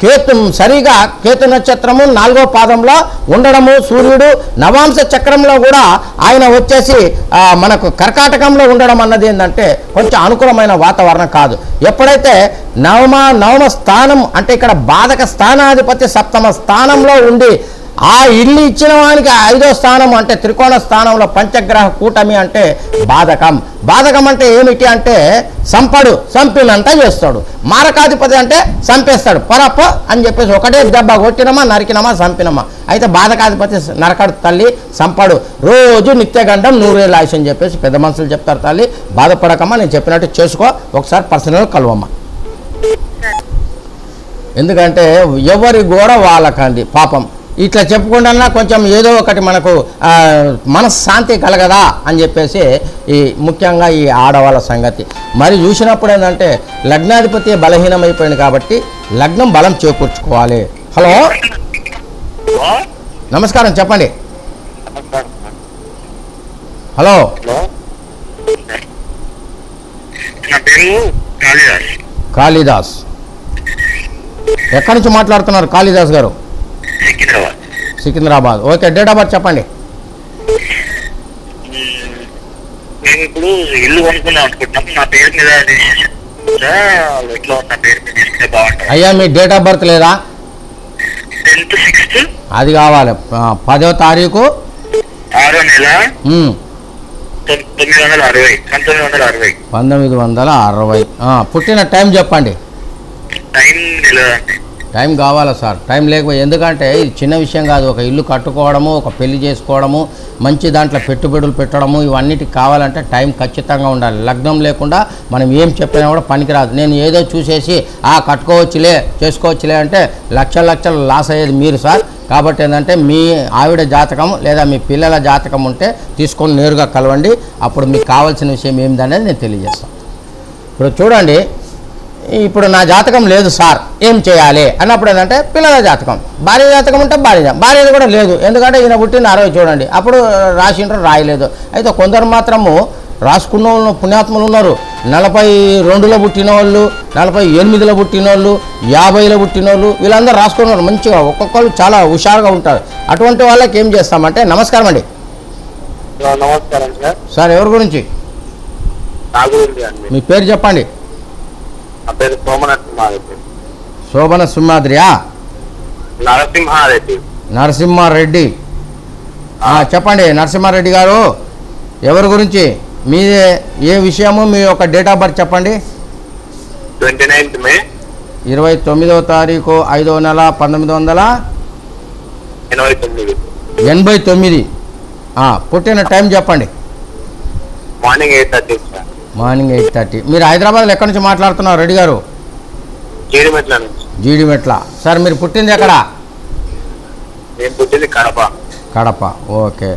కేతు నక్షత్రము 4వ పాదంలో ఉండడము, సూర్యుడు నవాంశ చక్రంలో కూడా ఆయన వచ్చేసి మనకు కర్కాటకంలో ఉండడం అన్నది ఏంటంటే కొంచెం అనుకూలమైన వాతావరణం కాదు. ఎప్పుడైతే నవమ స్థానం అంటే ఇక్కడ బాధక స్థానాధిపతి సప్తమ స్థానంలో ఉండి ఆ ఇల్లు ఇచ్చిన వానికి 5వ స్థానం అంటే త్రికోణ స్థానంలో పంచగ్రహ కూటమి అంటే బాధకం అంటే ఏమిటి అంటే చంపినంత చేస్తాడు. మారకాధిపతి అంటే చంపేస్తాడు, పరప్ప అని చెప్పేసి ఒకటే దెబ్బ కొట్టినమా నరికినమా చంపినమా. అయితే బాధకాధిపతి నరకడు తల్లి, చంపడు. రోజు నిత్యగండం 100 ఏళ్ళ ఆయుష్ అని చెప్పేసి పెద్ద మనుషులు చెప్తారు తల్లి. బాధపడకమ్మా, నేను చెప్పినట్టు చేసుకో, ఒకసారి పర్సనల్ కలవమ్మా. ఎందుకంటే ఎవరి గోడ వాళ్ళకండి పాపం. ఇట్లా చెప్పుకుంటున్నా కొంచెం ఏదో ఒకటి మనకు మనశ్శాంతి కలగదా అని చెప్పేసి ఈ ముఖ్యంగా ఈ ఆడవాళ్ళ సంగతి. మరి చూసినప్పుడు ఏంటంటే లగ్నాధిపతి బలహీనమైపోయింది కాబట్టి లగ్నం బలం చేకూర్చుకోవాలి. హలో నమస్కారం, చెప్పండి. హలో కాళీదాస్, ఎక్కడి నుంచి మాట్లాడుతున్నారు కాళీదాస్ గారు? Secunderabad. Okay, date of birth చెప్పండి. మేము ఇప్పుడు ఇల్లు కొనుక్కుందాం అనుకుంటున్నాం, నా పేరు మీద ఎట్లా ఉన్న పేరు మీద తీసుకుంటే బాగుంటుంది. అయ్యా మీ డేట్ ఆఫ్ బర్త్ లేదా? 10/6 అది కావాలి. 10వ తారీఖు 6వ నెల 1960. 1960. పుట్టిన టైం చెప్పండి. టైం కావాలా సార్? టైం లేకపోతే ఎందుకంటే ఇది చిన్న విషయం కాదు. ఒక ఇల్లు కట్టుకోవడము, ఒక పెళ్లి చేసుకోవడము, మంచి దాంట్లో పెట్టుబడులు పెట్టడము, ఇవన్నిటికి కావాలంటే టైం ఖచ్చితంగా ఉండాలి. లగ్నం లేకుండా మనం ఏం చెప్పినా కూడా పనికిరాదు. నేను ఏదో చూసేసి కట్టుకోవచ్చులే చేసుకోవచ్చులే అంటే లక్షలు లాస్ అయ్యేది మీరు సార్. కాబట్టి ఏంటంటే మీ ఆవిడ జాతకం లేదా మీ పిల్లల జాతకం ఉంటే తీసుకొని నేరుగా కలవండి. అప్పుడు మీకు కావాల్సిన విషయం ఏమిటనేది నేను తెలియజేస్తాను. ఇప్పుడు చూడండి, ఇప్పుడు నా జాతకం లేదు సార్ ఏం చేయాలి అన్నప్పుడు ఏంటంటే పిల్లల జాతకం, భార్య జాతకం ఉంటే భార్యది కూడా లేదు. ఎందుకంటే ఈయన పుట్టిన 60 చూడండి, అప్పుడు రాసింటారు రాయలేదు. అయితే కొందరు మాత్రము రాసుకున్న వాళ్ళు పుణ్యాత్ములు ఉన్నారు. 42లో పుట్టిన వాళ్ళు, 48లో పుట్టిన వాళ్ళు, 50లో పుట్టిన వాళ్ళు, వీళ్ళందరూ రాసుకున్నారు మంచిగా. ఒక్కొక్కరు చాలా హుషారుగా ఉంటారు. అటువంటి వాళ్ళకి ఏం చేస్తామంటే, నమస్కారం అండి. నమస్కారం సార్. సార్ ఎవరి గురించి? నా గురించి అండి. మీ పేరు చెప్పండి. నా పేరు సోమనరసింహారెడ్డి. శోభన సింహాద్రియా? నరసింహారెడ్డి. నరసింహారెడ్డి. చెప్పండి నరసింహారెడ్డి గారు, ఎవరి గురించి? మీదే ఏ విషయము? మీ యొక్క డేట్ ఆఫ్ బర్త్ చెప్పండి. 29th May 29వ తారీఖు 5వ నెల 1989. పుట్టిన టైం చెప్పండి. Morning 8:30 sir. మార్నింగ్ 8:30. మీరు హైదరాబాద్లో ఎక్కడి నుంచి మాట్లాడుతున్నారు రెడ్డి గారు? జీడిమెట్ల నుంచి. జీడిమెట్ల. సార్ మీరు పుట్టింది ఎక్కడ? నేను పుట్టింది కడప. కడప. ఓకే.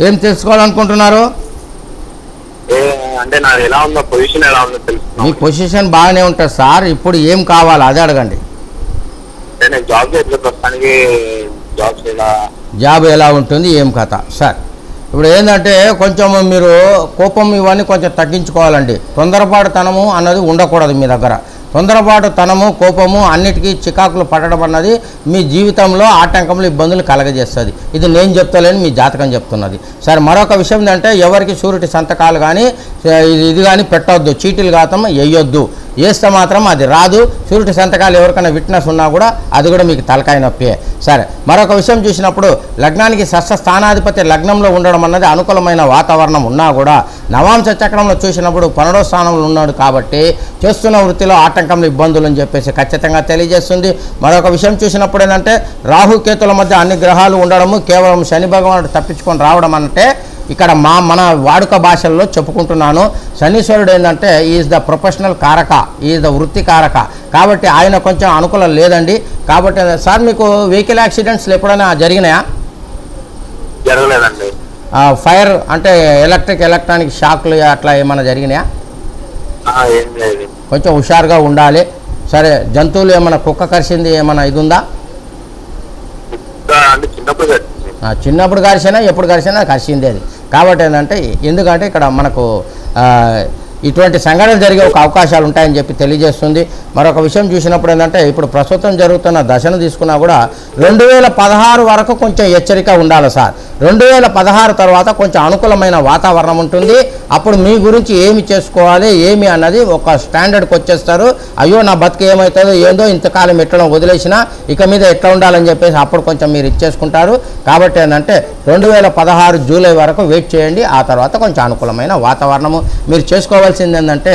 ఏం తెలుసుకోవాలనుకుంటున్నారు? అంటే నాది ఎలా ఉందో, పొజిషన్ ఎలా ఉందో మీ తెలుసుకున్నాను. పొజిషన్ బాగానే ఉంటుంది సార్. ఇప్పుడు ఏం కావాలి అదే అడగండి. అంటే నేను జాబ్ చేయట్లేదు ప్రస్తుతానికి. జాబ్ ఎలా ఉంటుంది, ఏం కథ? సార్ ఇప్పుడు ఏంటంటే కొంచెం మీరు కోపం ఇవన్నీ కొంచెం తగ్గించుకోవాలండి. తొందరపాటుతనము అన్నది ఉండకూడదు మీ దగ్గర. తొందరపాటుతనము, కోపము, అన్నిటికీ చికాకులు పడడం అన్నది మీ జీవితంలో ఆటంకములు, ఇబ్బందులు కలగజేస్తుంది. ఇది నేను చెప్తలేను, మీ జాతకం చెప్తున్నది. సరే, మరొక విషయం ఏంటంటే ఎవరికి షూరిటీ సంతకాలు కానీ ఇది కానీ పెట్టవద్దు, చీటీలు గాతం వేయొద్దు. వేస్తే మాత్రం అది రాదు. షూరిటీ సంతకాలు ఎవరికైనా విట్నెస్ ఉన్నా కూడా అది కూడా మీకు తలకాయ నొప్పే. సరే, మరొక విషయం చూసినప్పుడు లగ్నానికి షష్ఠ స్థానాధిపతి లగ్నంలో ఉండడం అన్నది అనుకూలమైన వాతావరణం ఉన్నా కూడా నవాంశ చక్రంలో చూసినప్పుడు 12వ స్థానంలో ఉన్నాడు కాబట్టి చేస్తున్న వృత్తిలో ఆటంకములు, ఇబ్బందులు అని చెప్పేసి ఖచ్చితంగా తెలియజేస్తుంది. మరొక విషయం చూసినప్పుడు ఏంటంటే రాహుకేతుల మధ్య అన్ని గ్రహాలు ఉండడము, కేవలం శని భగవానుడు తప్పించుకొని రావడం అంటే ఇక్కడ మన వాడుక భాషల్లో చెప్పుకుంటున్నాను. శనీశ్వరుడు ఏంటంటే ఈజ్ ద ప్రొఫెషనల్ కారక, ఈజ్ ద వృత్తి కారక. కాబట్టి ఆయన కొంచెం అనుకూలం లేదండి. కాబట్టి సార్ మీకు వెహికల్ యాక్సిడెంట్స్లు ఎప్పుడైనా జరిగినాయా? జరగలేదండి. ఫైర్ అంటే ఎలక్ట్రానిక్ షాక్లు అట్లా ఏమైనా జరిగినాయా? ఏం లేదు. కొంచెం హుషారుగా ఉండాలి. సరే, జంతువులు ఏమైనా కుక్క కరిచింది ఏమైనా ఇది ఉందా? అంటే చిన్నప్పుడు కరిచినా ఎప్పుడు కరిచినా కరిచింది అది. కాబట్టి ఏంటంటే ఎందుకంటే ఇక్కడ మనకు ఇటువంటి సంఘటనలు జరిగే ఒక అవకాశాలు ఉంటాయని చెప్పి తెలియజేస్తుంది. మరొక విషయం చూసినప్పుడు ఏంటంటే ఇప్పుడు ప్రస్తుతం జరుగుతున్న దశను తీసుకున్నా కూడా 2016 వరకు కొంచెం హెచ్చరిక ఉండాలి సార్. 2016 తర్వాత కొంచెం అనుకూలమైన వాతావరణం ఉంటుంది. అప్పుడు మీ గురించి ఏమి చేసుకోవాలి ఏమి అన్నది ఒక స్టాండర్డ్కి వచ్చేస్తారు. అయ్యో నా బతుకు ఏమవుతుందో ఏందో, ఇంతకాలం ఎట్లా వదిలేసినా ఇక మీద ఎట్లా ఉండాలని చెప్పేసి అప్పుడు కొంచెం మీరు ఇచ్చేసుకుంటారు. కాబట్టి ఏంటంటే 2016 జూలై వరకు వెయిట్ చేయండి. ఆ తర్వాత కొంచెం అనుకూలమైన వాతావరణము. మీరు చేసుకోవాల్సింది ఏంటంటే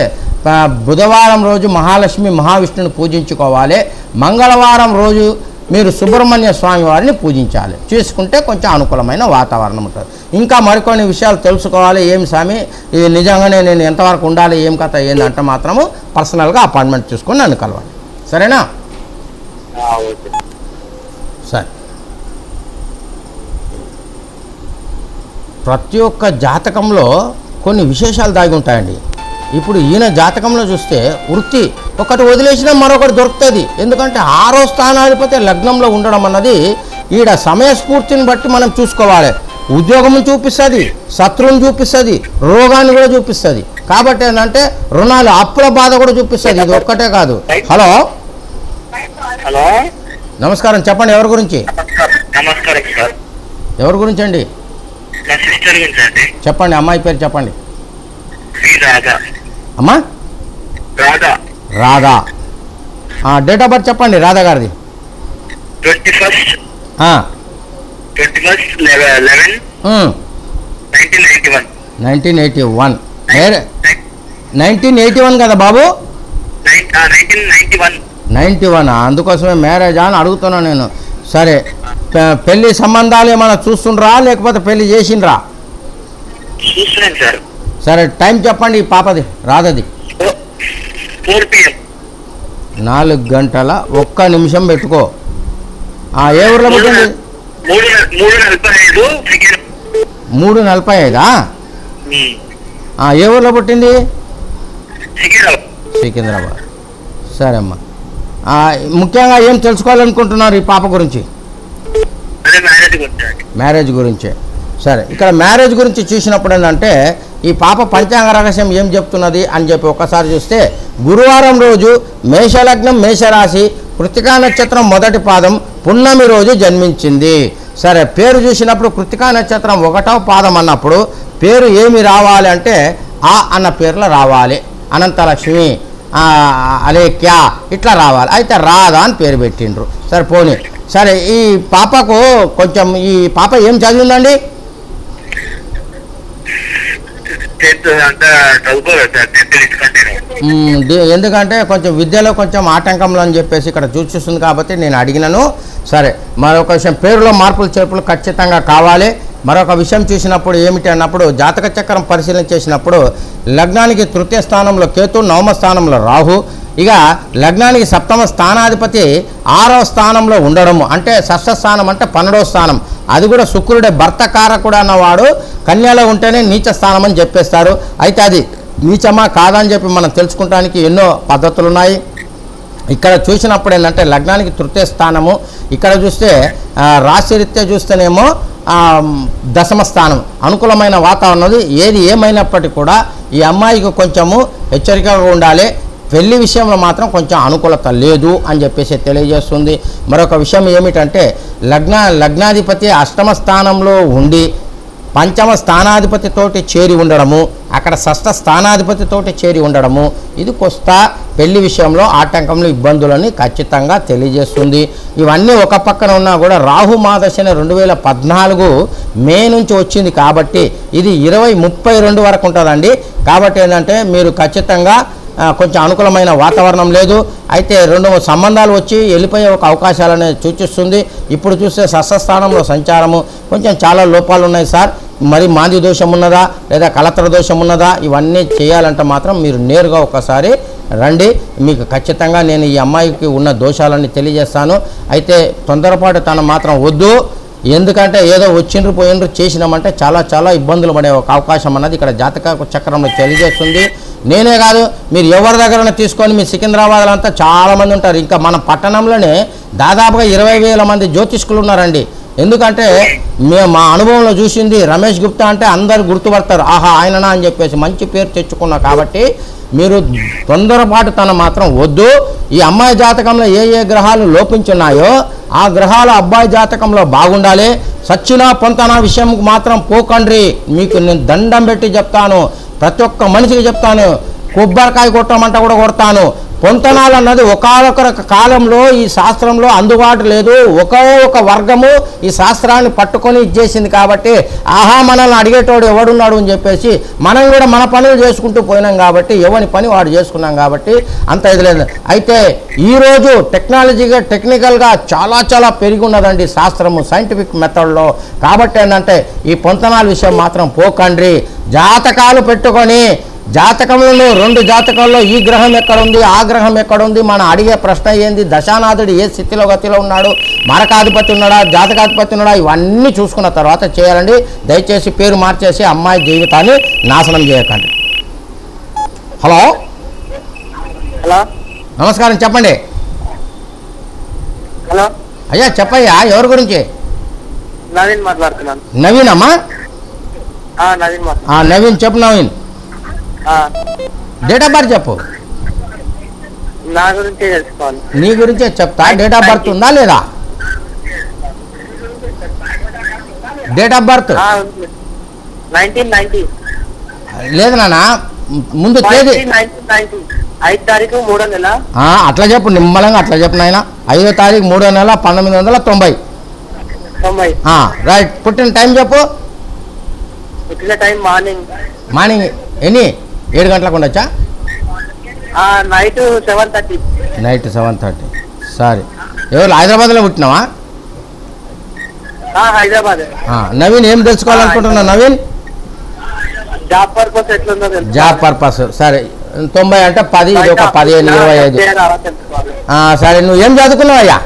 బుధవారం రోజు మహాలక్ష్మి మహావిష్ణుని పూజించుకోవాలి. మంగళవారం రోజు మీరు సుబ్రహ్మణ్య స్వామి వారిని పూజించాలి. చేసుకుంటే కొంచెం అనుకూలమైన వాతావరణం ఉంటుంది. ఇంకా మరికొన్ని విషయాలు తెలుసుకోవాలి. ఏం స్వామి ఇది నిజంగానే నేను ఎంతవరకు ఉండాలి, ఏం కథ ఏందంటే మాత్రము పర్సనల్గా అపాయింట్మెంట్ చూసుకొని నన్ను కలవండి. సరేనా? సరే, ప్రతి ఒక్క జాతకంలో కొన్ని విశేషాలు దాగి ఉంటాయండి. ఇప్పుడు ఈయన జాతకంలో చూస్తే వృత్తి ఒకటి వదిలేసినా మరొకటి దొరుకుతుంది. ఎందుకంటే 6వ స్థానాధిపతి లగ్నంలో ఉండడం అన్నది ఈడ సమయస్ఫూర్తిని బట్టి మనం చూసుకోవాలి. ఉద్యోగం చూపిస్తుంది, శత్రువుని చూపిస్తుంది, రోగాన్ని కూడా చూపిస్తుంది. కాబట్టి ఏంటంటే రుణాలు, అప్పుల బాధ కూడా చూపిస్తుంది. ఇది ఒక్కటే కాదు. హలో హలో నమస్కారం, చెప్పండి ఎవరి గురించి? నమస్కారం సార్. ఎవరి గురించి అండి? నా సిస్టర్ గురించి అండి. చెప్పండి, అమ్మాయి పేరు చెప్పండి. రాధా. అమ్మా? Radha. Radha. Date of birth చెప్పండి రాధా గారిది. 21st 11 1991. 1981. 1981 కదా బాబు? 1991. అందుకోసమే మ్యారేజ్ అని అడుగుతున్నాను నేను. సరే, పెళ్లి సంబంధాలు ఏమైనా చూస్తుండ్రా లేకపోతే పెళ్లి చేసిండ్రా? చూస్తున్నాను సార్. సరే, టైం చెప్పండి ఈ పాపది రాధది. 4 PM. 4 గంటల 1 నిమిషం పెట్టుకో. ఏ ఊర్లో పుట్టింది? 3:45. ఏ ఊర్లో పుట్టింది? సికింద్రాబాద్. సరే అమ్మా, ముఖ్యంగా ఏం తెలుసుకోవాలనుకుంటున్నారు ఈ పాప గురించి? మ్యారేజ్ మ్యారేజ్ గురించే. సరే, ఇక్కడ మ్యారేజ్ గురించి చూసినప్పుడు ఏంటంటే ఈ పాప పంచాంగ రహస్యం ఏం చెప్తున్నది అని చెప్పి ఒకసారి చూస్తే, గురువారం రోజు మేషలగ్నం మేషరాశి కృత్తికా నక్షత్రం మొదటి పాదం పున్నమి రోజు జన్మించింది. సరే, పేరు చూసినప్పుడు కృత్తికా నక్షత్రం 1వ పాదం అన్నప్పుడు పేరు ఏమి రావాలి అంటే ఆ అన్న పేర్లో రావాలి. అనంతలక్ష్మి, అలేఖ్య ఇట్లా రావాలి. అయితే రాధా అని పేరు పెట్టిండ్రు. సరే పోనీ. సరే, ఈ పాపకు కొంచెం ఈ పాప ఏం చదివిందండి? ఎందుకంటే కొంచెం విద్యలో కొంచెం ఆటంకంలో అని చెప్పేసి ఇక్కడ చూస్తుంది కాబట్టి నేను అడిగినాను. సరే, మరొక విషయం, పేరులో మార్పులు చేర్పులు ఖచ్చితంగా కావాలి. మరొక విషయం చూసినప్పుడు ఏమిటి అన్నప్పుడు జాతక చక్రం పరిశీలన చేసినప్పుడు లగ్నానికి 3వ స్థానంలో కేతు, 9వ స్థానంలో రాహు, ఇక లగ్నానికి 7వ స్థానాధిపతి 6వ స్థానంలో ఉండడము, అంటే షష్ఠ స్థానం అంటే 12వ స్థానం, అది కూడా శుక్రుడే భర్త కారకుడు అన్నవాడు కన్యలో ఉంటేనే నీచ స్థానం అని చెప్పేస్తారు. అయితే అది నీచమా కాదని చెప్పి మనం తెలుసుకుంటానికి ఎన్నో పద్ధతులు ఉన్నాయి. ఇక్కడ చూసినప్పుడు ఏంటంటే లగ్నానికి 3వ స్థానము, ఇక్కడ చూస్తే రాశిరీత్యా చూస్తేనేమో 10వ స్థానం, అనుకూలమైన వాతావరణం. ఏది ఏమైనప్పటికీ కూడా ఈ అమ్మాయికి కొంచెము హెచ్చరికగా ఉండాలి. పెళ్లి విషయంలో మాత్రం కొంచెం అనుకూలత లేదు అని చెప్పేసి తెలియజేస్తుంది. మరొక విషయం ఏమిటంటే లగ్నాధిపతి 8వ స్థానంలో ఉండి 5వ స్థానాధిపతితోటి చేరి ఉండడము, అక్కడ 6వ స్థానాధిపతితోటి చేరి ఉండడము, ఇది కొస్త పెళ్లి విషయంలో ఆటంకంలో ఇబ్బందులని ఖచ్చితంగా తెలియజేస్తుంది. ఇవన్నీ ఒక పక్కన ఉన్నా కూడా రాహు మాదశని 2014 మే నుంచి వచ్చింది కాబట్టి ఇది 2032 వరకు ఉంటుందండి. కాబట్టి ఏంటంటే మీరు ఖచ్చితంగా కొంచెం అనుకూలమైన వాతావరణం లేదు. అయితే 2 సంబంధాలు వచ్చి వెళ్ళిపోయే ఒక అవకాశాలనే సూచిస్తుంది. ఇప్పుడు చూస్తే షష్ఠస్థానంలో సంచారము కొంచెం చాలా లోపాలు ఉన్నాయి సార్. మరి మాంది దోషం ఉన్నదా లేదా కలత్ర దోషం ఉన్నదా, ఇవన్నీ చేయాలంటే మాత్రం మీరు నేరుగా ఒకసారి రండి. మీకు ఖచ్చితంగా నేను ఈ అమ్మాయికి ఉన్న దోషాలన్నీ తెలియజేస్తాను. అయితే తొందరపాటు తను మాత్రం వద్దు. ఎందుకంటే ఏదో వచ్చిండ్రు పోయిండ్రు చేసినామంటే చాలా ఇబ్బందులు పడే ఒక అవకాశం అన్నది ఇక్కడ జాతక చక్రంలో తెలియజేస్తుంది. నేనే కాదు, మీరు ఎవరి దగ్గర తీసుకొని మీ సికింద్రాబాద్లో అంతా చాలామంది ఉంటారు. ఇంకా మన పట్టణంలోనే దాదాపుగా 20,000 మంది జ్యోతిష్కులు ఉన్నారండి. ఎందుకంటే మా అనుభవంలో చూసింది రమేష్ గుప్తా అంటే అందరు గుర్తుపడతారు, ఆహా ఆయననా అని చెప్పేసి మంచి పేరు తెచ్చుకున్నా. కాబట్టి మీరు తొందరపాటు తన మాత్రం వద్దు. ఈ అమ్మాయి జాతకంలో ఏ గ్రహాలు లోపించున్నాయో ఆ గ్రహాలు అబ్బాయి జాతకంలో బాగుండాలి. సచ్చినా పొంతనా విషయం మాత్రం పోకండ్రి. మీకు నేను దండం పెట్టి చెప్తాను, ప్రతి ఒక్క మనిషికి చెప్తాను, కొబ్బరికాయ కొట్టమంట కూడా కొడతాను. పొంతనాలు అన్నది ఒకనొక కాలంలో ఈ శాస్త్రంలో అందుబాటు లేదు. ఒక వర్గము ఈ శాస్త్రాన్ని పట్టుకొని ఇచ్చేసింది. కాబట్టి ఆహా మనల్ని అడిగేటోడు ఎవడున్నాడు అని చెప్పేసి మనం కూడా మన పనులు చేసుకుంటూ పోయినాం. కాబట్టి ఎవరి పని వాడు చేసుకున్నాం. కాబట్టి అంత ఇది లేదు. అయితే ఈరోజు టెక్నికల్గా చాలా పెరిగి ఉన్నదండి శాస్త్రము, సైంటిఫిక్ మెథడ్లో. కాబట్టి ఏంటంటే ఈ పొంతనాల విషయం మాత్రం పోకండ్రి. జాతకాలు పెట్టుకొని జాతకంలో 2 జాతకాల్లో ఈ గ్రహం ఎక్కడుంది ఆ గ్రహం ఎక్కడుంది మనం అడిగే ప్రశ్న ఏంది, దశానాథుడు ఏ స్థితిలో గతిలో ఉన్నాడు, మరకాధిపతి ఉన్నాడా జాతకాధిపతి ఉన్నాడా, ఇవన్నీ చూసుకున్న తర్వాత చేయాలండి. దయచేసి పేరు మార్చేసి అమ్మాయి జీవితాన్ని నాశనం చేయకండి. హలో నమస్కారం, చెప్పండి. హలో అయ్యా చెప్పయ్యా, ఎవరి గురించి? నవీన్ మాట్లాడుతున్నాను. నవీన్ అమ్మా? నవీన్ చెప్పు. నవీన్ డేట్ ఆఫ్ బర్త్ చెప్పు. నా గురించే తెలుసుకోవాలి. నీ గురించే చెప్తా. డేట్ ఆఫ్ బర్త్ ఉందా లేదా? డేట్ ఆఫ్ బర్త్ 1990 లేదు నాన్న, ముందు తేదీ 5 తారీఖు 3వ నెల. అట్లా చెప్పు, నిమ్మలంగా అట్లా చెప్పు నాయన. 5వ తారీఖు 3వ నెల 1990. రైట్. పుట్టిన టైం చెప్పు. పుట్టిన టైం మార్నింగ్ ఎన్ని 7 గంటలకు ఉండొచ్చా? నైట్ 7:30. నైట్ 7:30. సరే, ఎవరు హైదరాబాద్లో పుట్టినావా? హైదరాబాద్. నవీన్ ఏం తెలుసుకోవాలనుకుంటున్నావు నవీన్? జాబ్ పర్పస్ ఎట్లుందో తెలుసు. Job purpose. సరే, 90 అంటే 10, ఇది ఒక 15, 25. సరే, నువ్వు ఏం చదువుకున్నావయ్యా?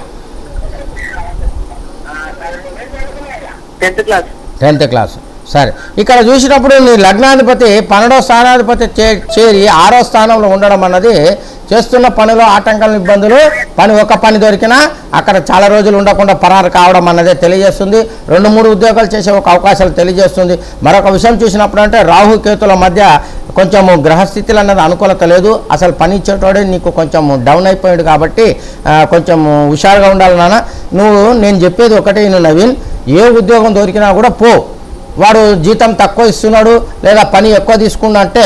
10th class. సరే, ఇక్కడ చూసినప్పుడు నీ లగ్నాధిపతి 12వ స్థానాధిపతి చేరి 6వ స్థానంలో ఉండడం అన్నది చేస్తున్న పనిలో ఆటంకాలు ఇబ్బందులు ఒక పని దొరికినా అక్కడ చాలా రోజులు ఉండకుండా పరారు కావడం అన్నదే తెలియజేస్తుంది. 2-3 ఉద్యోగాలు చేసే ఒక అవకాశాలు తెలియజేస్తుంది. మరొక విషయం చూసినప్పుడు అంటే రాహుకేతుల మధ్య కొంచెము గ్రహస్థితులు అన్నది అనుకూలత లేదు. అసలు పని ఇచ్చేటోడే నీకు కొంచెం డౌన్ అయిపోయాడు కాబట్టి కొంచెం హుషారుగా ఉండాలి నాన్న. నేను చెప్పేది ఒకటే నవీన్, ఏ ఉద్యోగం దొరికినా కూడా పో. వాడు జీతం తక్కువ ఇస్తున్నాడు లేదా పని ఎక్కువ తీసుకున్నా అంటే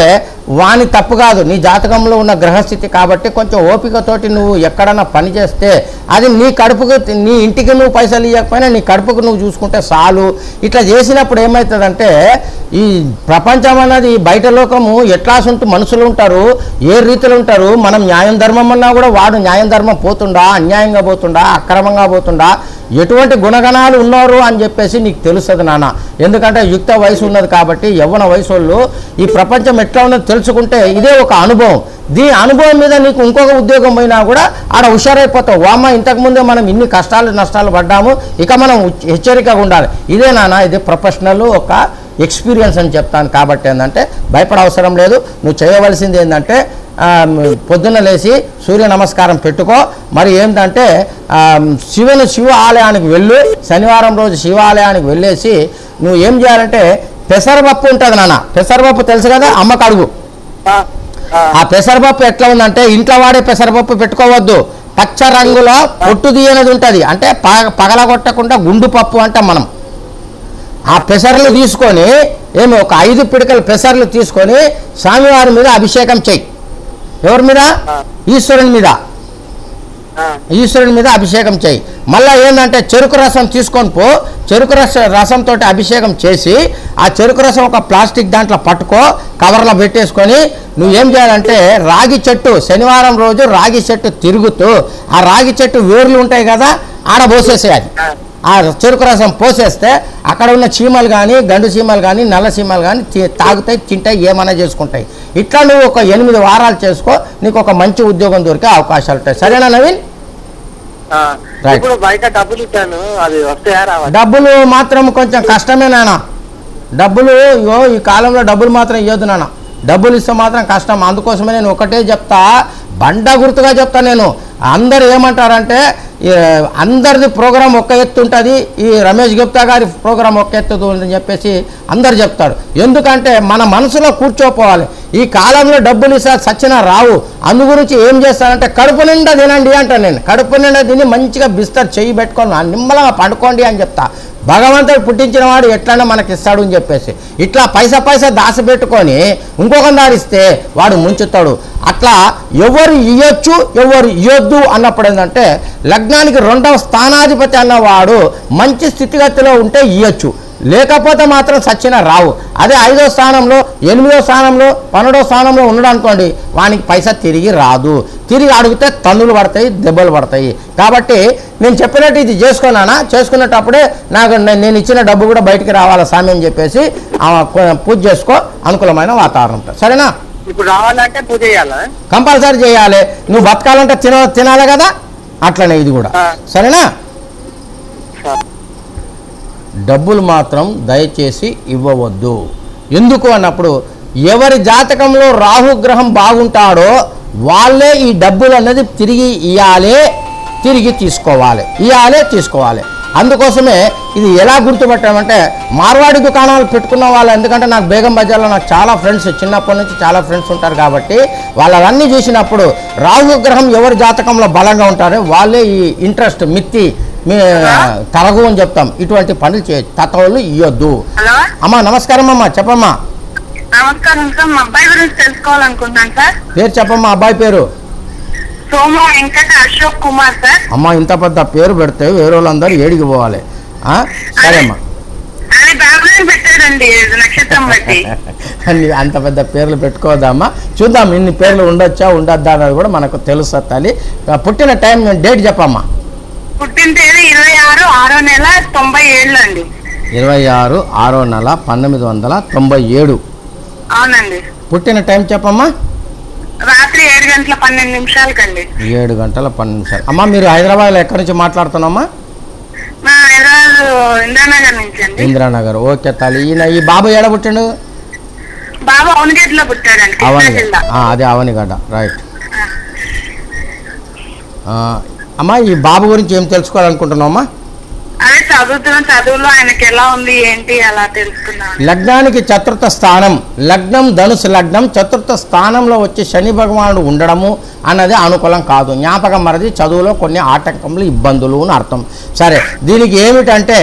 వాని తప్పు కాదు, నీ జాతకంలో ఉన్న గ్రహస్థితి కాబట్టి కొంచెం ఓపికతోటి నువ్వు ఎక్కడన్నా పని చేస్తే అది నీ కడుపుకు, నీ ఇంటికి నువ్వు పైసలు ఇవ్వకపోయినా నీ కడుపుకు నువ్వు చూసుకుంటే చాలు. ఇట్లా చేసినప్పుడు ఏమవుతుందంటే ఈ ప్రపంచం అన్నది బయట లోకము ఎట్లాసుంటూ మనుషులు ఉంటారు, ఏ రీతిలో ఉంటారు. మనం న్యాయం ధర్మం అన్నా కూడా వాడు న్యాయం ధర్మం పోతుండా, అన్యాయంగా పోతుండా, అక్రమంగా పోతుండా, ఎటువంటి గుణగణాలు ఉన్నారు అని చెప్పేసి నీకు తెలుస్తుంది నాన్న. ఎందుకంటే యుక్త వయసు ఉన్నది కాబట్టి యవ్వన వయసు వాళ్ళు ఈ ప్రపంచం ఎట్లా ఉన్నది తెలుసుకుంటే ఇదే ఒక అనుభవం. దీని అనుభవం మీద నీకు ఇంకొక ఉద్యోగం పోయినా కూడా ఆడ హుషారైపోతావు. వామ్మ ఇంతకుముందే మనం ఇన్ని కష్టాలు నష్టాలు పడ్డాము, ఇక మనం హెచ్చరికగా ఉండాలి. ఇదే నాన్న, ఇది ప్రొఫెషనల్ ఒక ఎక్స్పీరియన్స్ అని చెప్తాను. కాబట్టి ఏంటంటే భయపడ అవసరం లేదు. నువ్వు చేయవలసింది ఏంటంటే పొద్దున్న లేచి సూర్య నమస్కారం పెట్టుకో. మరి ఏంటంటే శివ ఆలయానికి వెళ్ళు. శనివారం రోజు శివ ఆలయానికి వెళ్ళేసి నువ్వు ఏం చేయాలంటే పెసరపప్పు ఉంటుంది నాన్న, పెసరపప్పు తెలుసు కదా, అమ్మకు అడుగు. ఆ పెసరపప్పు ఎట్లా ఉందంటే ఇంట్లో వాడే పెసరపప్పు పెట్టుకోవద్దు, పచ్చ రంగులో పొట్టు తీయనది ఉంటుంది. అంటే పగలగొట్టకుండా గుండు పప్పు అంటాం మనం. ఆ పెసర్లు తీసుకొని ఒక 5 పిడికల పెసర్లు తీసుకొని స్వామివారి మీద అభిషేకం చెయ్యి. ఎవరి మీద? ఈశ్వరుని మీద. ఈశ్వరుని మీద అభిషేకం చేయి. మళ్ళీ ఏంటంటే చెరుకు రసం తీసుకొని పో. చెరుకు రసంతో అభిషేకం చేసి ఆ చెరుకు రసం ఒక ప్లాస్టిక్ దాంట్లో పట్టుకో, కవర్లో పెట్టేసుకొని నువ్వేం చేయాలంటే రాగి చెట్టు, శనివారం రోజు రాగి చెట్టు తిరుగుతూ ఆ రాగి చెట్టు వేర్లు ఉంటాయి కదా, ఆడ పోసేసేయాలి. ఆ చెరుకు రసం పోసేస్తే అక్కడ ఉన్న చీమలు కానీ, గండు చీమలు కానీ, నల్ల చీమలు కానీ తాగుతాయి, తింటాయి, ఏమైనా చేసుకుంటాయి. ఇట్లా నువ్వు ఒక 8 వారాలు చేసుకో, నీకు ఒక మంచి ఉద్యోగం దొరికే అవకాశాలు ఉంటాయి. సరేనా నవీన్? డబ్బులు మాత్రం కొంచెం కష్టమే నాన్న. డబ్బులు ఈ కాలంలో డబ్బులు మాత్రం ఇవ్వద్దు నాన్న. డబ్బులు ఇస్తే మాత్రం కష్టం. అందుకోసమే నేను ఒకటే చెప్తా, బండ గుర్తుగా చెప్తా. నేను అందరు ఏమంటారంటే అందరిది ప్రోగ్రాం ఒక్క ఎత్తు ఉంటుంది, ఈ రమేష్ గుప్తా గారి ప్రోగ్రాం ఒక్క ఎత్తు అని చెప్పేసి అందరు చెప్తారు. ఎందుకంటే మన మనసులో కూర్చోపోవాలి. ఈ కాలంలో డబ్బులు ఇస్తా సచ్చినా రావు. అందు గురించి ఏం చేస్తానంటే కడుపు నిండా తినండి అంటాను నేను. కడుపు నిండా తిని మంచిగా బిస్తర్ చెయ్యి పెట్టుకొని నిమ్మలంగా పండుకోండి అని చెప్తా. భగవంతుడు పుట్టించిన వాడు ఎట్లన్నా మనకి ఇస్తాడు అని చెప్పేసి ఇట్లా పైసా దాచిపెట్టుకొని ఇంకొక దారిస్తే వాడు ముంచుతాడు. అట్లా ఎవరు ఇవ్వచ్చు ఎవరు ఇవ్వద్దు అన్నప్పుడు ఏంటంటే లగ్నానికి 2వ స్థానాధిపతి అన్నవాడు మంచి స్థితిగతిలో ఉంటే ఇవ్వచ్చు, లేకపోతే మాత్రం సచ్చిన రావు. అదే 5వ స్థానంలో 8వ స్థానంలో 12వ స్థానంలో ఉన్నాడు అనుకోండి, వానికి పైసా తిరిగి రాదు. తిరిగి అడిగితే తన్నులు పడతాయి, దెబ్బలు పడతాయి. కాబట్టి నేను చెప్పినట్టు ఇది చేసుకున్నానా, చేసుకునేటప్పుడే నేను ఇచ్చిన డబ్బు కూడా బయటికి రావాలా స్వామి అని చెప్పేసి పూజ చేసుకో, అనుకూలమైన వాతావరణం ఉంటుంది. సరేనా? ఇప్పుడు రావాలంటే పూజ చేయాలా? కంపల్సరీ చేయాలి. నువ్వు బతకాలంటే తినాలి కదా, అట్లనే ఇది కూడా. సరేనా? డబ్బులు మాత్రం దయచేసి ఇవ్వవద్దు. ఎందుకు అన్నప్పుడు ఎవరి జాతకంలో రాహుగ్రహం బాగుంటాడో వాళ్ళే ఈ డబ్బులు అన్నది తిరిగి ఇవ్వాలి, తిరిగి తీసుకోవాలి. అందుకోసమే ఇది ఎలా గుర్తుపట్టామంటే మార్వాడి దుకాణాలు పెట్టుకున్న వాళ్ళు, ఎందుకంటే నాకు బేగం బజార్లో నాకు చాలా ఫ్రెండ్స్, చిన్నప్పటి నుంచి చాలా ఫ్రెండ్స్ ఉంటారు కాబట్టి వాళ్ళవన్నీ చూసినప్పుడు రాహుగ్రహం ఎవరి జాతకంలో బలంగా ఉంటారో వాళ్ళే ఈ ఇంట్రెస్ట్ మిత్తి తరగు అని చెప్తాం. ఇటువంటి పనులు తత్వాలు ఇవ్వద్దు. అమ్మా నమస్కారం అమ్మా, చెప్పమ్మా. నమస్కారం సార్, మా అబ్బాయి గురించి తెలుసుకోవాలనుకుంటున్నాను సార్. పేరు చెప్పమ్మా. అబ్బాయి పేరు? సోమ వెంకట అశోక్ కుమార్ సార్. అమ్మా ఇంత పెద్ద పేరు పెడితే వేరే వాళ్ళందరూ ఏడికి పోవాలి. సరేమ్మా. పెట్టాడండి నక్షత్రం బట్టి. అంత పెద్ద పేర్లు పెట్టుకోవద్దమ్మా, చూద్దాం ఇన్ని పేర్లు ఉండొచ్చా ఉండొద్దా అనేది కూడా మనకు తెలుస్తుంది. పుట్టిన టైం డేట్ చెప్పమ్మా. పుట్టిన తేదీ 26/6/1997 అండి. 26/6/1997. అవునండి. పుట్టిన టైం చెప్పమ్మా. రాత్రి 7:12 7:12. అమ్మా మీరు హైదరాబాద్లో ఎక్కడి నుంచి మాట్లాడుతున్నామ్మా? ఇంద్రానగర్ నుంచి అండి. ఇంద్రానగర్. ఓకే తల్లి. ఈ బాబు ఏడ పుట్టిండు? బాబు అవనిగడ్డలో పుట్టాడండి. అదే అవనిగడ్డ. రైట్. అమ్మా ఈ బాబు గురించి ఏం తెలుసుకోవాలనుకుంటున్నావమ్మా? అదే చదువుతున్న చదువులో ఆయనకి ఎలా ఉంది ఏంటి అలా తెలుసుకున్నాను. లగ్నానికి చతుర్థ స్థానం, లగ్నం ధనుసు లగ్నం, చతుర్థ స్థానంలో వచ్చి శని భగవానుడు ఉండడము అన్నది అనుకూలం కాదు. జ్ఞాపకం మరది చదువులో కొన్ని ఆటంకములు ఇబ్బందులు అని అర్థం. సరే, దీనికి ఏమిటంటే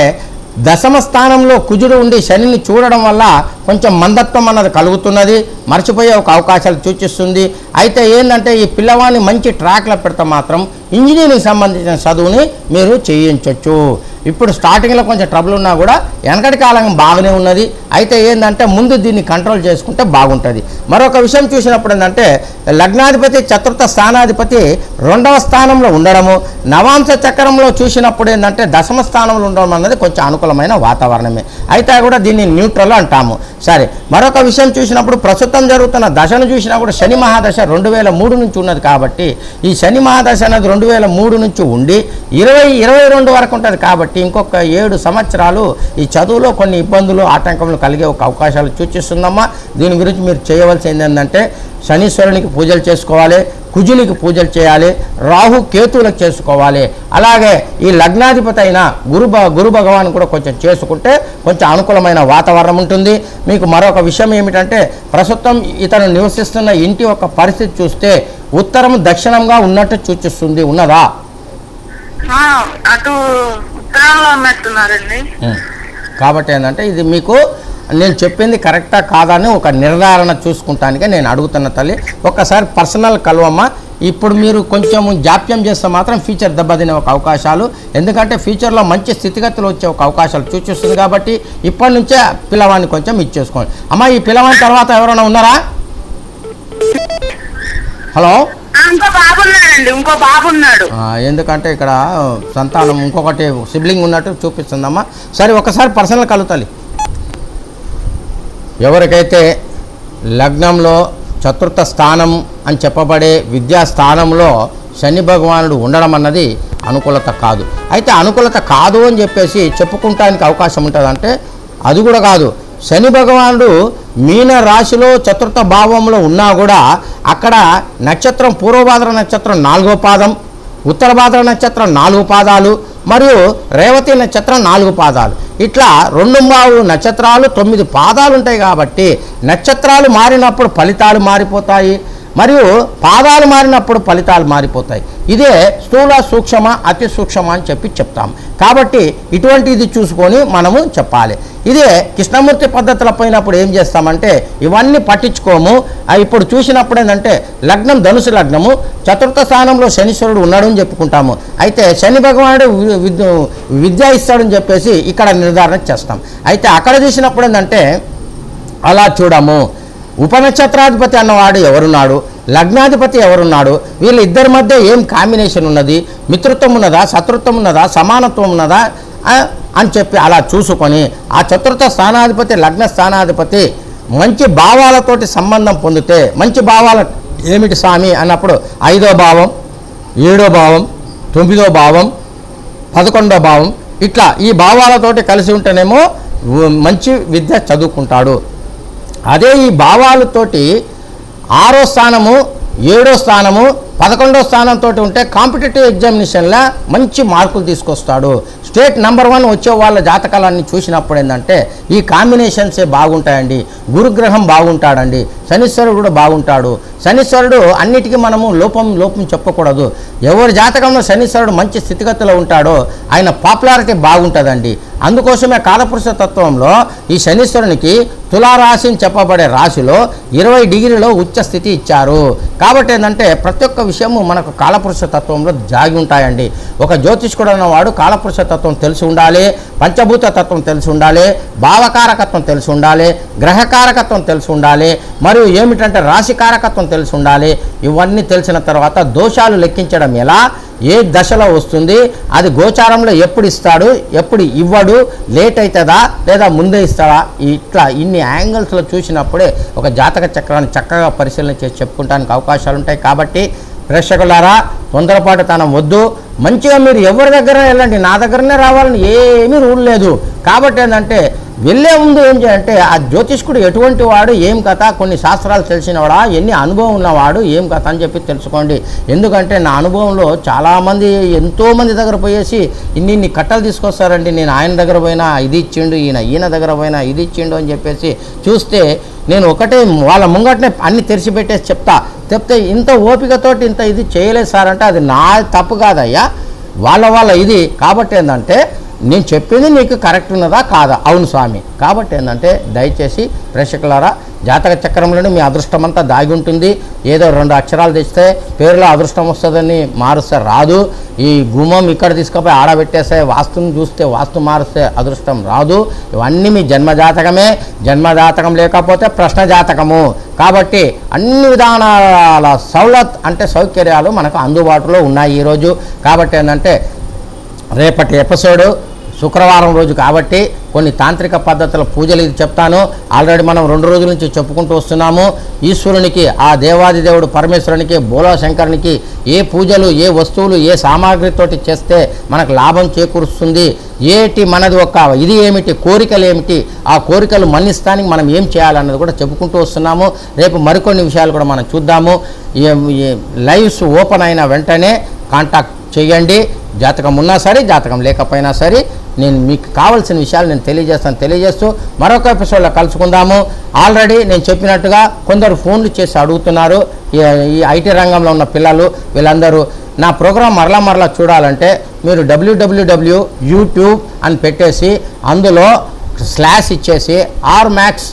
దశమ స్థానంలో కుజుడు ఉండి శనిని చూడడం వల్ల కొంచెం మందత్వం అన్నది కలుగుతున్నది, మర్చిపోయే ఒక అవకాశాలు సూచిస్తుంది. అయితే ఏంటంటే ఈ పిల్లవాడిని మంచి ట్రాక్లో పెడితే మాత్రం ఇంజనీరింగ్ సంబంధించిన చదువుని మీరు చేయించవచ్చు. ఇప్పుడు స్టార్టింగ్లో కొంచెం ట్రబుల్ ఉన్నా కూడా వెనకటి కాలం బాగానే ఉన్నది. అయితే ఏంటంటే ముందు దీన్ని కంట్రోల్ చేసుకుంటే బాగుంటుంది. మరొక విషయం చూసినప్పుడు ఏంటంటే లగ్నాధిపతి చతుర్థ స్థానాధిపతి 2వ స్థానంలో ఉండడము, నవాంశ చక్రంలో చూసినప్పుడు ఏంటంటే దశమ స్థానంలో ఉండడం అన్నది కొంచెం అనుకూలమైన వాతావరణమే. అయితే కూడా దీన్ని న్యూట్రల్ అంటాము. సరే, మరొక విషయం చూసినప్పుడు ప్రస్తుతం జరుగుతున్న దశను చూసినా కూడా శని మహాదశ 2003 నుంచి ఉన్నది. కాబట్టి ఈ శని మహాదశ అనేది 2003 నుంచి ఉండి 2022 వరకు ఉంటుంది. కాబట్టి ఇంకొక 7 సంవత్సరాలు ఈ చదువులో కొన్ని ఇబ్బందులు ఆటంకములు కలిగే ఒక అవకాశాలు సూచిస్తుందమ్మా. దీని గురించి మీరు చేయవలసింది ఏంటంటే శనీశ్వరునికి పూజలు చేసుకోవాలి, కుజునికి పూజలు చేయాలి, రాహు కేతువులకు చేసుకోవాలి. అలాగే ఈ లగ్నాధిపతి అయిన గురు భగవాన్ కూడా కొంచెం చేసుకుంటే కొంచెం అనుకూలమైన వాతావరణం ఉంటుంది. మీకు మరొక విషయం ఏమిటంటే ప్రస్తుతం ఇతను నివసిస్తున్న ఇంటి యొక్క పరిస్థితి చూస్తే ఉత్తరం దక్షిణంగా ఉన్నట్టు సూచిస్తుంది. ఉన్నదా? అటు ఉత్తరంలో ఉన్నట్టున్నారండి. కాబట్టి ఏంటంటే ఇది మీకు నేను చెప్పింది కరెక్టా కాదా అని ఒక నిర్ధారణ చూసుకుంటానికే నేను అడుగుతున్న తల్లి. ఒక్కసారి పర్సనల్ కలవమ్మ. ఇప్పుడు మీరు కొంచెం జాప్యం చేస్తే మాత్రం ఫ్యూచర్ దెబ్బతినే ఒక అవకాశాలు, ఎందుకంటే ఫ్యూచర్లో మంచి స్థితిగతులు వచ్చే ఒక అవకాశాలు సూచిస్తుంది. కాబట్టి ఇప్పటి నుంచే పిల్లవాడిని కొంచెం ఇచ్చేసుకోండి. అమ్మ ఈ పిల్లవాడి తర్వాత ఎవరైనా ఉన్నారా? హలో, ఇంకో బాబు ఉన్నాడండి. ఇంకో బాబు ఉన్నాడు. ఎందుకంటే ఇక్కడ సంతానం ఇంకొకటి సిబ్లింగ్ ఉన్నట్టు చూపిస్తుందమ్మా. సరే, ఒకసారి పర్సనల్ కలుగుతాలి. ఎవరికైతే లగ్నంలో చతుర్థ స్థానం అని చెప్పబడే విద్యాస్థానంలో శని భగవానుడు ఉండడం అన్నది అనుకూలత కాదు. అయితే అనుకూలత కాదు అని చెప్పేసి చెప్పుకుంటానికి అవకాశం ఉంటుందంటే అది కూడా కాదు. శని భగవానుడు మీన రాశిలో చతుర్థ భావంలో ఉన్నా కూడా అక్కడ నక్షత్రం పూర్వభాద్ర నక్షత్రం 4వ పాదం, ఉత్తర భాద్ర నక్షత్రం 4 పాదాలు మరియు రేవతి నక్షత్రం 4 పాదాలు, ఇట్లా 2 నక్షత్రాలు 9 పాదాలు ఉంటాయి. కాబట్టి నక్షత్రాలు మారినప్పుడు ఫలితాలు మారిపోతాయి, మరియు పాదాలు మారినప్పుడు ఫలితాలు మారిపోతాయి. ఇదే స్థూల సూక్ష్మ అతి సూక్ష్మ అని చెప్తాం. కాబట్టి ఇటువంటిది చూసుకొని మనము చెప్పాలి. ఇదే కృష్ణమూర్తి పద్ధతుల పోయినప్పుడు ఏం చేస్తామంటే ఇవన్నీ పట్టించుకోము. ఇప్పుడు చూసినప్పుడు ఏంటంటే లగ్నం ధనుసు లగ్నము, చతుర్థ స్థానంలో శనీశ్వరుడు ఉన్నాడు అని చెప్పుకుంటాము. అయితే శని భగవానుడు విద్య ఇస్తాడని చెప్పేసి ఇక్కడ నిర్ధారణ చేస్తాం. అయితే అక్కడ చూసినప్పుడు ఏంటంటే అలా చూడము. ఉపనక్షత్రాధిపతి అన్నవాడు ఎవరున్నాడు, లగ్నాధిపతి ఎవరున్నాడు, వీళ్ళిద్దరి మధ్య ఏం కాంబినేషన్ ఉన్నది, మిత్రత్వం ఉన్నదా, శత్రుత్వం ఉన్నదా, సమానత్వం ఉన్నదా అని చెప్పి అలా చూసుకొని ఆ చతుర్థ స్థానాధిపతి లగ్న స్థానాధిపతి మంచి భావాలతోటి సంబంధం పొందితే, మంచి భావాలు ఏమిటి స్వామి అన్నప్పుడు 5వ భావం, 7వ భావం, 9వ భావం, 11వ భావం, ఇట్లా ఈ భావాలతోటి కలిసి ఉంటేనేమో మంచి విద్య చదువుకుంటాడు. అదే ఈ భావాలతోటి 6వ స్థానము, 7వ స్థానము, 11వ స్థానంతో ఉంటే కాంపిటేటివ్ ఎగ్జామినేషన్లో మంచి మార్కులు తీసుకొస్తాడు. స్టేట్ నెంబర్ 1 వచ్చే వాళ్ళ జాతకాలన్నీ చూసినప్పుడు ఏంటంటే ఈ కాంబినేషన్సే బాగుంటాయండి. గురుగ్రహం బాగుంటాడండి, శనీశ్వరుడు కూడా బాగుంటాడు. శనీశ్వరుడు అన్నిటికీ మనము లోపం చెప్పకూడదు. ఎవరి జాతకంలో శనీశ్వరుడు మంచి స్థితిగతిలో ఉంటాడో ఆయన పాపులారిటీ బాగుంటుందండి. అందుకోసమే కాలపురుష తత్వంలో ఈ శనీశ్వరునికి తులారాశిని చెప్పబడే రాశిలో 20 డిగ్రీలో ఉచ్చ స్థితి ఇచ్చారు. కాబట్టి ఏంటంటే ప్రతి ఒక్క విషయము మనకు కాలపురుష తత్వంలో జాగి ఉంటాయండి. ఒక జ్యోతిష్కుడు అన్నవాడు కాలపురుష తత్వం తెలిసి ఉండాలి, పంచభూత తత్వం తెలిసి ఉండాలి, భావకారకత్వం తెలిసి ఉండాలి, గ్రహకారకత్వం తెలిసి ఉండాలి, మరియు ఏమిటంటే రాశికారకత్వం తెలిసి ఉండాలి. ఇవన్నీ తెలిసిన తర్వాత దోషాలు లెక్కించడం ఎలా, ఏ దశలో వస్తుంది, అది గోచారంలో ఎప్పుడు ఇస్తాడు, ఎప్పుడు ఇవ్వడు, లేట్ అవుతుందా లేదా ముందే ఇస్తాడా, ఇట్లా ఇన్ని యాంగిల్స్లో చూసినప్పుడే ఒక జాతక చక్రాన్ని చక్కగా పరిశీలన చేసి చెప్పుకుంటానికి అవకాశాలు ఉంటాయి. కాబట్టి ప్రేక్షకులారా తొందరపాటు తనం వద్దు. మంచిగా మీరు ఎవరి దగ్గర వెళ్ళండి, నా దగ్గరనే రావాలని ఏమీ రూల్ లేదు. కాబట్టి ఏంటంటే వెళ్ళే ముందు ఏం చేయాలంటే ఆ జ్యోతిష్కుడు ఎటువంటి వాడు, ఏం కథ, కొన్ని శాస్త్రాలు తెలిసినవాడా, ఎన్ని అనుభవం ఉన్నవాడు, ఏం కథ అని చెప్పి తెలుసుకోండి. ఎందుకంటే నా అనుభవంలో చాలామంది ఎంతోమంది దగ్గర పోయేసి ఇన్ని కట్టలు తీసుకొస్తారండి. నేను ఆయన దగ్గర పోయినా ఇది ఇచ్చిండు, ఈయన దగ్గర పోయినా ఇది ఇచ్చిండు అని చెప్పేసి చూస్తే నేను ఒకటే వాళ్ళ ముంగటనే అన్ని తెరిచిపెట్టేసి చెప్తే ఇంత ఓపికతోటి ఇంత ఇది చేయలేదు సార్ అంటే అది నా తప్పు కాదయ్యా, వాళ్ళ ఇది. కాబట్టి ఏంటంటే నేను చెప్పింది నీకు కరెక్ట్ ఉన్నదా కాదా? అవును స్వామి. కాబట్టి ఏంటంటే దయచేసి ప్రేక్షకులారా, జాతక చక్రంలోనే మీ అదృష్టం అంతా దాగి ఉంటుంది. ఏదో 2 అక్షరాలు తెస్తే పేరులో అదృష్టం వస్తుందని మారుస్తే రాదు. ఈ గుమ్మం ఇక్కడ తీసుకుపోయి ఆడబెట్టేస్తే వాస్తుని చూస్తే వాస్తు మారుస్తే అదృష్టం రాదు. ఇవన్నీ మీ జన్మజాతకమే. జన్మజాతకం లేకపోతే ప్రశ్న జాతకము. కాబట్టి అన్ని విధానాల సౌలత్ అంటే సౌకర్యాలు మనకు అందుబాటులో ఉన్నాయి ఈరోజు. కాబట్టి ఏంటంటే రేపటి ఎపిసోడు శుక్రవారం రోజు కాబట్టి కొన్ని తాంత్రిక పద్ధతుల పూజలు ఇది చెప్తాను. ఆల్రెడీ మనం 2 రోజుల నుంచి చెప్పుకుంటూ వస్తున్నాము. ఈశ్వరునికి, ఆ దేవాది దేవుడు పరమేశ్వరునికి, బోలా శంకరునికి ఏ పూజలు, ఏ వస్తువులు, ఏ సామాగ్రితోటి చేస్తే మనకు లాభం చేకూరుస్తుంది, ఏటి మనది ఒక ఇది ఏమిటి, కోరికలు ఏమిటి, ఆ కోరికలు మన్నిస్తానికి మనం ఏం చేయాలన్నది కూడా చెప్పుకుంటూ వస్తున్నాము. రేపు మరికొన్ని విషయాలు కూడా మనం చూద్దాము. లైవ్స్ ఓపెన్ అయిన వెంటనే కాంటాక్ట్ చేయండి. జాతకం ఉన్నా సరే, జాతకం లేకపోయినా సరే, నేను మీకు కావాల్సిన విషయాలు నేను తెలియజేస్తూ మరొక ఎపిసోడ్లో కలుసుకుందాము. ఆల్రెడీ నేను చెప్పినట్టుగా కొందరు ఫోన్లు చేసి అడుగుతున్నారు. ఈ ఐటీ రంగంలో ఉన్న పిల్లలు వీళ్ళందరూ నా ప్రోగ్రాం మరలా చూడాలంటే మీరు www.youtube అని పెట్టేసి అందులో / ఇచ్చేసి ఆర్మాక్స్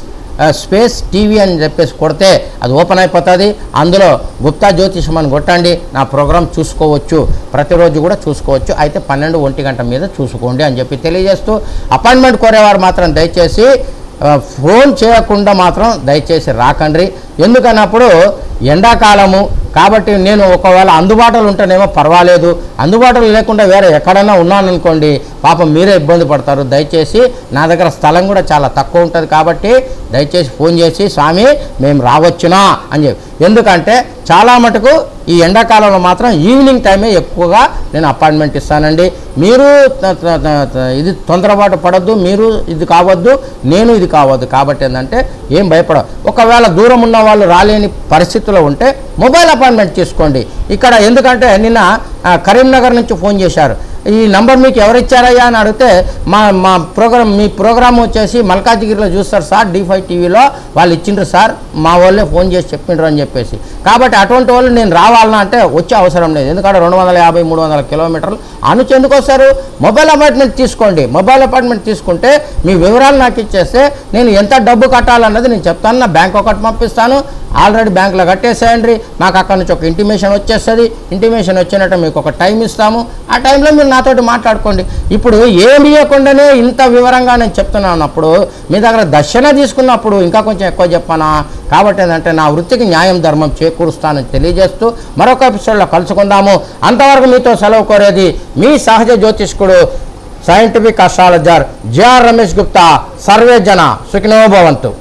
స్పేస్ టీవీ అని చెప్పేసి కొడితే అది ఓపెన్ అయిపోతుంది. అందులో గుప్తా జ్యోతిషం అని కొట్టండి, నా ప్రోగ్రాం చూసుకోవచ్చు. ప్రతిరోజు కూడా చూసుకోవచ్చు. అయితే 12-1 గంట మీద చూసుకోండి అని చెప్పి తెలియజేస్తూ, అపాయింట్మెంట్ కోరేవారు మాత్రం దయచేసి ఫోన్ చేయకుండా మాత్రం దయచేసి రాకండి. ఎందుకన్నప్పుడు ఎండాకాలము కాబట్టి నేను ఒకవేళ అందుబాటులో ఉంటేనేమో పర్వాలేదు, అందుబాటులో లేకుండా వేరే ఎక్కడైనా ఉన్నాననుకోండి పాపం మీరే ఇబ్బంది పడతారు. దయచేసి నా దగ్గర స్థలం కూడా చాలా తక్కువ ఉంటుంది కాబట్టి దయచేసి ఫోన్ చేసి స్వామి మేము రావచ్చునా అని చెప్పి. ఎందుకంటే చాలా మటుకు ఈ ఎండాకాలంలో మాత్రం ఈవినింగ్ టైమే ఎక్కువగా నేను అపాయింట్మెంట్ ఇస్తానండి. మీరు ఇది తొందరపాటు పడద్దు, మీరు ఇది కావద్దు, నేను ఇది కావద్దు. కాబట్టి ఏంటంటే ఏం భయపడదు. ఒకవేళ దూరం ఉన్న వాళ్ళు రాలేని పరిస్థితుల్లో ఉంటే మొబైల్ అపాయింట్మెంట్ తీసుకోండి. ఇక్కడ ఎందుకంటే నిన్న కరీంనగర్ నుంచి ఫోన్ చేశారు. ఈ నంబర్ మీకు ఎవరిచ్చారయ్యా అని అడిగితే మీ ప్రోగ్రామ్ వచ్చేసి మల్కాజిగిరిలో చూస్తారు సార్, D5 టీవీలో వాళ్ళు ఇచ్చిండ్రు సార్, మా వాళ్ళే ఫోన్ చేసి చెప్పిండ్రు అని చెప్పేసి. కాబట్టి అటువంటి వాళ్ళు నేను రావాలన్నా అంటే వచ్చే అవసరం లేదు. ఎందుకంటే 250-300 కిలోమీటర్లు అనుచెందుకు వస్తారు. మొబైల్ అపాయింట్మెంట్ తీసుకోండి. మొబైల్ అపాయింట్మెంట్ తీసుకుంటే మీ వివరాలు నాకు ఇచ్చేస్తే నేను ఎంత డబ్బు కట్టాలన్నది నేను చెప్తాను. నా బ్యాంక్ ఒకటి పంపిస్తాను, ఆల్రెడీ బ్యాంకులో కట్టేసేయండి. మాకు అక్కడ నుంచి ఒక ఇంటిమేషన్ వచ్చేస్తుంది. ఇంటిమేషన్ వచ్చినట్టు మీకు ఒక టైం ఇస్తాము. ఆ టైంలో మీరు నాతోటి మాట్లాడుకోండి. ఇప్పుడు ఏమి ఇవ్వకుండానే ఇంత వివరంగా నేను చెప్తున్నానప్పుడు మీ దగ్గర దర్శన తీసుకున్నప్పుడు ఇంకా కొంచెం ఎక్కువ చెప్పనా? కాబట్టి ఏంటంటే నా వృత్తికి న్యాయం ధర్మం చేకూరుస్తానని తెలియజేస్తూ మరొక ఎపిసోడ్లో కలుసుకుందాము. అంతవరకు మీతో సెలవు కోరేది మీ సహజ జ్యోతిష్కుడు scientific astrologer JR Ramesh Gupta. సర్వే జన సుఖినో భవంతు.